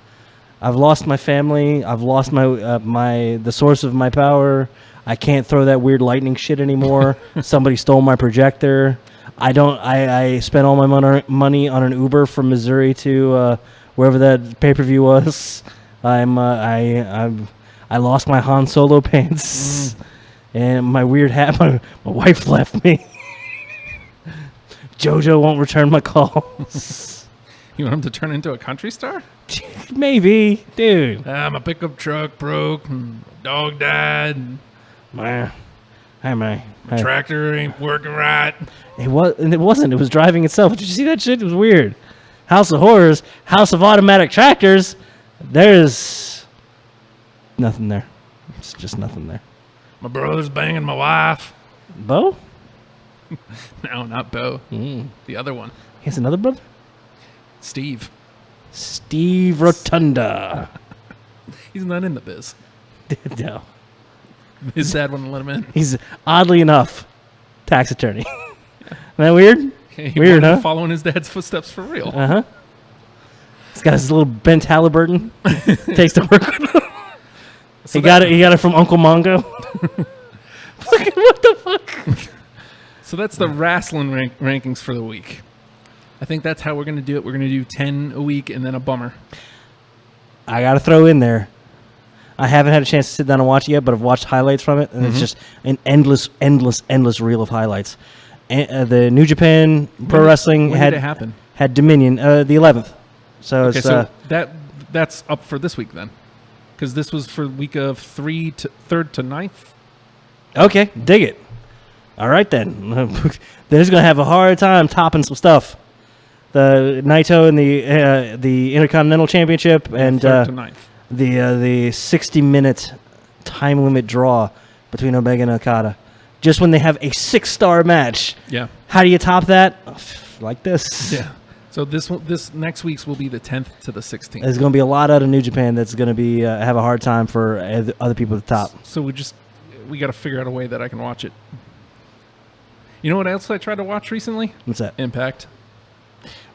I've lost my family. I've lost the source of my power. I can't throw that weird lightning shit anymore. Somebody stole my projector. I spent all my money on an Uber from Missouri to wherever that pay-per-view was. I lost my Han Solo pants and my weird hat. My wife left me. JoJo won't return my calls. You want him to turn into a country star? Maybe, dude. My pickup truck broke. Dog died. My Tractor ain't working right. It wasn't. It was driving itself. Did you see that shit? It was weird. House of Horrors, House of Automatic Tractors. There's nothing there. It's just nothing there. My brother's banging my wife. Bo? No, not Bo. The other one. He has another brother? Steve. Steve Rotunda. He's not in the biz. No. His dad wouldn't let him in. He's oddly enough tax attorney. Isn't that weird? He Weird, wanted to huh? follow in his dad's footsteps for real. Uh-huh. He's got his little bent Halliburton. Takes to work with him. So He got it from Uncle Mongo. What the fuck? So that's the Wrasslin rankings for the week. I think that's how we're going to do it. We're going to do 10 a week and then a bummer. I got to throw in there. I haven't had a chance to sit down and watch it yet, but I've watched highlights from it, and it's just an endless reel of highlights. And, the New Japan Pro Wrestling when did it happen? had Dominion the 11th. So Okay, it's so that's up for this week then, because this was for week of 3rd to 9th. okay. Dig it. All right then. They're just gonna have a hard time topping some stuff. The Naito and the Intercontinental Championship and 3rd to 9th. the 60-minute time limit draw between Omega and Okada. just when they have a 6-star match. Yeah. How do you top that? Like this. Yeah. So this next week's will be the 10th to the 16th. There's going to be a lot out of New Japan that's going to be have a hard time for other people to top. So we got to figure out a way that I can watch it. You know what else I tried to watch recently? What's that? Impact.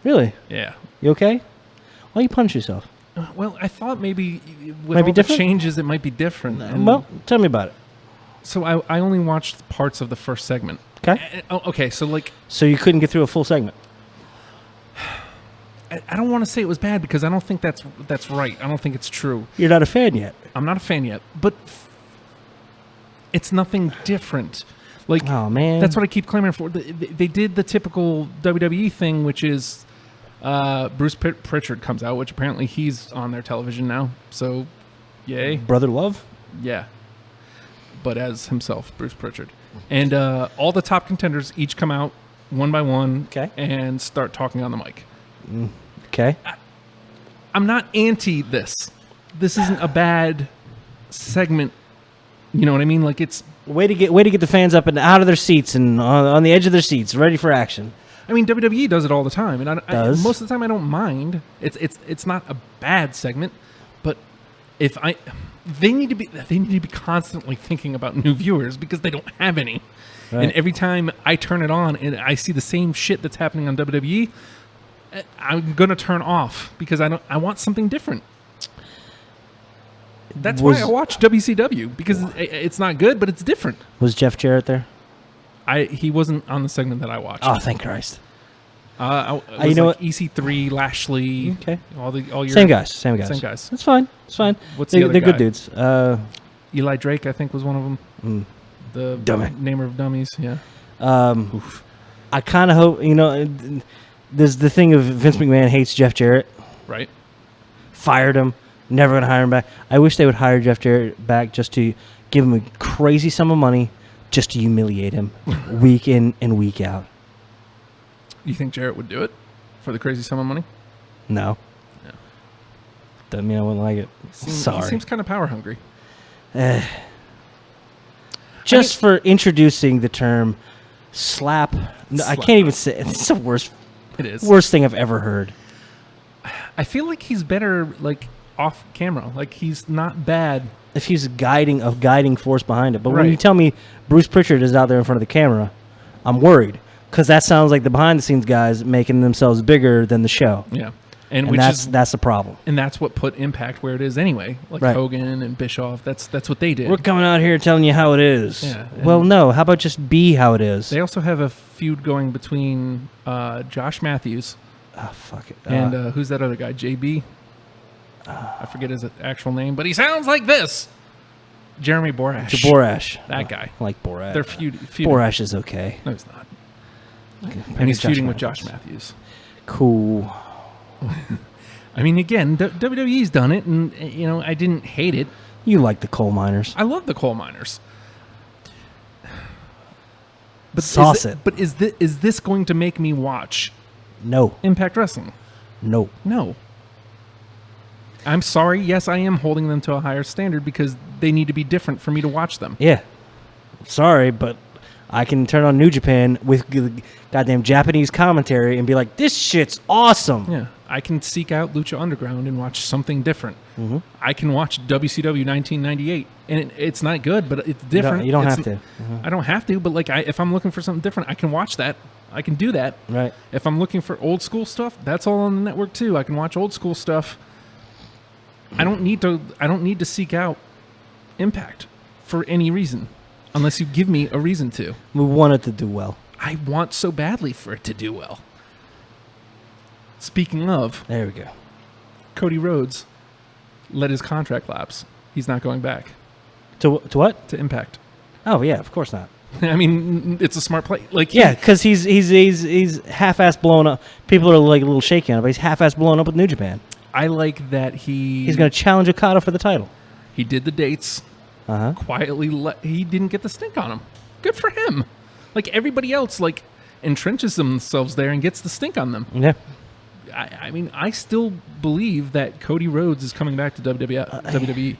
Really? Yeah. You okay? Why you punch yourself? Well, I thought maybe with all the changes it might be different. Well, tell me about it. So I only watched parts of the first segment. Okay. Okay, so you couldn't get through a full segment. I don't want to say it was bad because I don't think that's right. I don't think it's true. You're not a fan yet. I'm not a fan yet, but it's nothing different. Like, oh man, that's what I keep clamoring for. They did the typical WWE thing, which is Bruce Pritchard comes out, which apparently he's on their television now. So, yay, Brother Love. Yeah, but as himself, Bruce Pritchard, and all the top contenders each come out one by one, and start talking on the mic. Okay. I'm not anti this. This isn't a bad segment. You know what I mean? Like, it's way to get the fans up and out of their seats and on the edge of their seats, ready for action. I mean, WWE does it all the time, and most of the time I don't mind. It's not a bad segment, but they need to be constantly thinking about new viewers because they don't have any. Right. And every time I turn it on and I see the same shit that's happening on WWE, I'm gonna turn off because I want something different. That's why I watch WCW, because it's not good, but it's different. Was Jeff Jarrett there? He wasn't on the segment that I watched. Oh, thank Christ! You know what? EC3, Lashley, okay, all your same guys. That's fine. It's fine. They're good dudes. Eli Drake, I think, was one of them. The namer of dummies. Yeah. I kind of hope There's the thing of Vince McMahon hates Jeff Jarrett. Right. Fired him. Never going to hire him back. I wish they would hire Jeff Jarrett back just to give him a crazy sum of money just to humiliate him week in and week out. You think Jarrett would do it for the crazy sum of money? No. Doesn't mean I wouldn't like it. Sorry. He seems kind of power hungry. Just for introducing the term slap. No, I can't even say it. It's the worst. It is. Worst thing I've ever heard. I feel like he's better, like, off camera. Like, he's not bad. If he's a guiding force behind it. But when you tell me Bruce Pritchard is out there in front of the camera, I'm worried. Because that sounds like the behind-the-scenes guys making themselves bigger than the show. Yeah. And that's the problem. And that's what put Impact where it is anyway. Like Hogan and Bischoff, that's what they did. We're coming out here telling you how it is. Yeah, well, no. How about just be how it is? They also have a feud going between Josh Matthews. Oh, fuck it. And who's that other guy? JB? I forget his actual name, but he sounds like this. Jeremy Borash. Borash. That guy. I like Borash. They're feuding. Borash is okay. No, he's not. And he's feuding with Josh Matthews. Cool. I mean, again, WWE's done it, and I didn't hate it. You like the coal miners? I love the coal miners. But But is this going to make me watch? No. Impact Wrestling? No. I'm sorry. Yes, I am holding them to a higher standard because they need to be different for me to watch them. Yeah. Sorry, but I can turn on New Japan with goddamn Japanese commentary and be like, this shit's awesome. Yeah. I can seek out Lucha Underground and watch something different. Mm-hmm. I can watch WCW 1998, and it's not good, but it's different. You don't have to. Mm-hmm. I don't have to, but if I'm looking for something different, I can watch that. I can do that. Right. If I'm looking for old school stuff, that's all on the network too. I can watch old school stuff. I don't need to seek out Impact for any reason, unless you give me a reason to. We want it to do well. I want so badly for it to do well. Speaking of, there we go. Cody Rhodes let his contract lapse. He's not going back. To what? To Impact. Oh yeah, of course not. I mean, it's a smart play. Because he's half-ass blown up. People are like a little shaky on it, but he's half-ass blown up with New Japan. I like that he's going to challenge Okada for the title. He did the dates. Quietly, he didn't get the stink on him. Good for him. Like everybody else, entrenches themselves there and gets the stink on them. Yeah. I mean, I still believe that Cody Rhodes is coming back to WWE.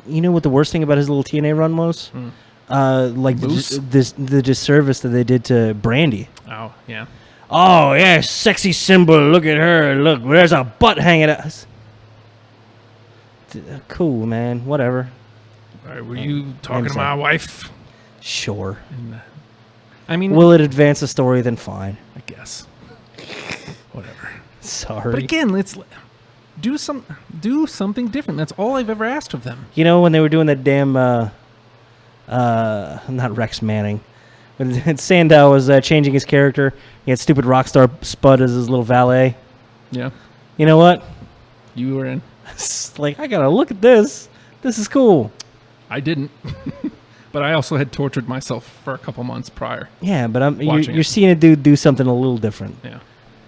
You know what the worst thing about his little TNA run was? like the disservice that they did to Brandy. Oh, yeah. Oh, yeah, sexy symbol. Look at her. Look, there's a butt hanging out. Cool, man. Whatever. All right, were you talking to my wife? Sure. I mean... Will it advance the story? Then fine. I guess. Whatever. Sorry. But again, let's do something different. That's all I've ever asked of them. You know, when they were doing that damn... not Rex Manning. When Sandow was changing his character, he had stupid Rockstar Spud as his little valet. Yeah. You know what? You were in. It's like, I gotta look at this. This is cool. I didn't. But I also had tortured myself for a couple months prior. Yeah, but you're seeing a dude do something a little different. Yeah.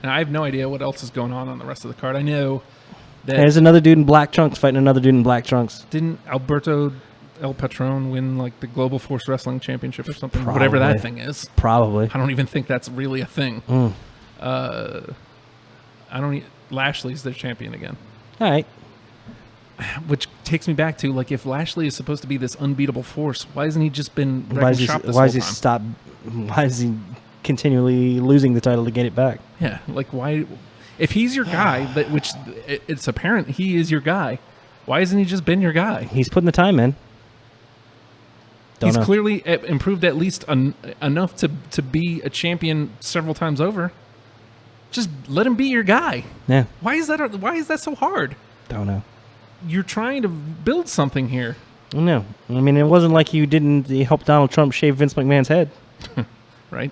And I have no idea what else is going on the rest of the card. I know that... There's another dude in black trunks fighting another dude in black trunks. Didn't Alberto El Patron win like the Global Force Wrestling Championship or something? Probably. Whatever that thing is. Probably. I don't even think that's really a thing. Lashley's their champion again. All right. Which takes me back to, like, if Lashley is supposed to be this unbeatable force, why hasn't he just been Why is he continually losing the title to get it back? Yeah, like, why? If he's your guy, which it's apparent he is your guy, why hasn't he just been your guy? He's putting the time in. He's clearly improved at least enough to be a champion several times over. Just let him be your guy. Yeah. Why is that so hard? Don't know. You're trying to build something here. No. I mean, it wasn't like you didn't help Donald Trump shave Vince McMahon's head. Right?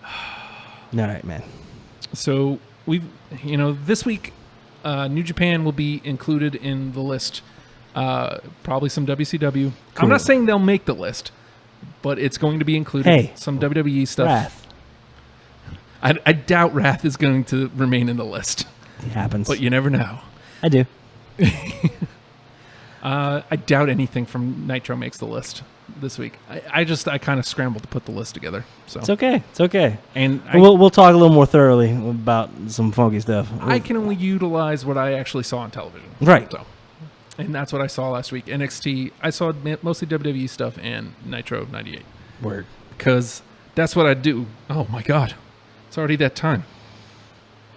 All right, man. So this week, New Japan will be included in the list. Probably some WCW. Cool. I'm not saying they'll make the list, but it's going to be included. Hey, some WWE stuff. Wrath. I doubt Wrath is going to remain in the list. It happens. But you never know. I do. I doubt anything from Nitro makes the list this week. I kind of scrambled to put the list together. So it's okay. It's okay. And we'll talk a little more thoroughly about some funky stuff. I can only utilize what I actually saw on television. Right. So, and that's what I saw last week. NXT. I saw mostly WWE stuff and Nitro 98. Word. Because that's what I do. Oh my God, it's already that time.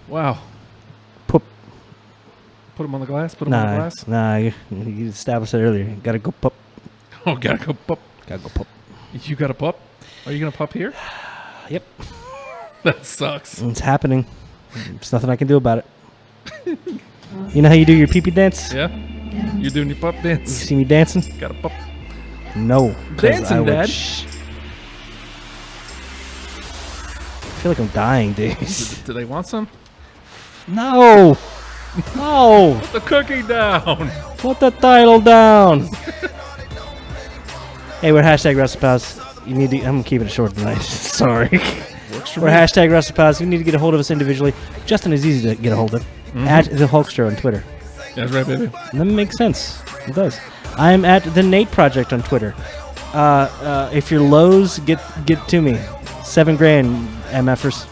Wow. Put them on the glass? Put them on the glass? Nah, you established it earlier. Gotta go pup. Oh, gotta go pup. Gotta go pup. You got a pup? Are you gonna pup here? Yep. That sucks. It's happening. There's nothing I can do about it. You know how you do your pee-pee dance? Yeah? You're doing your pup dance? You see me dancing? Got a pup? No. Dancing, Dad. I feel like I'm dying, dude. Do they want some? No. No! Put the cookie down! Put the title down! Hey, we're hashtag WrestlePals. You need to. I'm keeping it short tonight. Sorry. We're hashtag WrestlePals. You need to get a hold of us individually. Justin is easy to get a hold of. Mm-hmm. At the Hulkster on Twitter. That's right, baby. That makes sense. It does. I'm at the Nate Project on Twitter. If you're Lowe's, get to me. $7,000, MFers.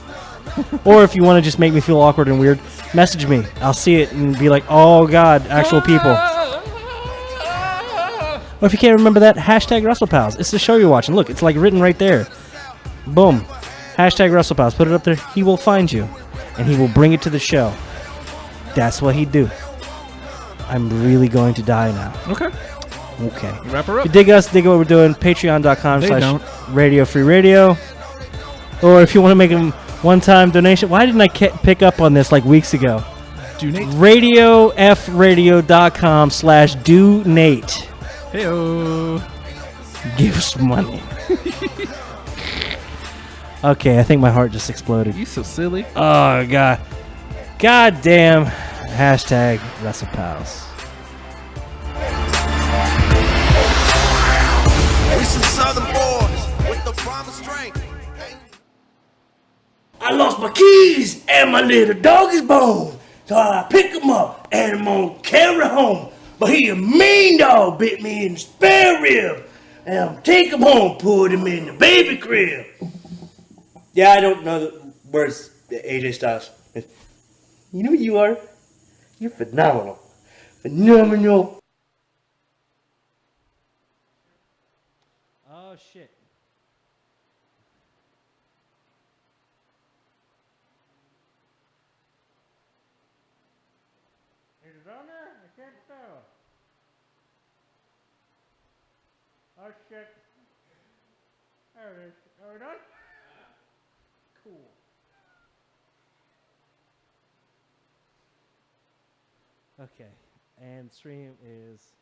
Or if you want to just make me feel awkward and weird, message me. I'll see it and be like, oh God, actual people. Or if you can't remember that, hashtag WrestlePals. It's the show you're watching. Look, it's like written right there. Boom. Hashtag WrestlePals. Put it up there. He will find you. And he will bring it to the show. That's what he'd do. I'm really going to die now. Okay. Wrap her up. If you dig us, dig what we're doing. Patreon.com/Radio Free Radio. Or if you want to make a one-time donation. Why didn't I pick up on this like weeks ago? Donate. RadioFradio.com/donate. Hey-o. Give us money. Okay, I think my heart just exploded. You so silly. Oh, God. God damn. Hashtag WrestlePals. We some Southern boys with the promised strength. I lost my keys and my little dog is bone. So I pick him up and I'm gonna carry home. But he a mean dog bit me in the spare rib. And I'm take him home, put him in the baby crib. Yeah, I don't know the words, AJ Styles. You know who you are? You're phenomenal. Phenomenal. Oh shit. Is it on there? I can't tell. Oh shit. There it is. Are we done? Cool. Okay. And stream is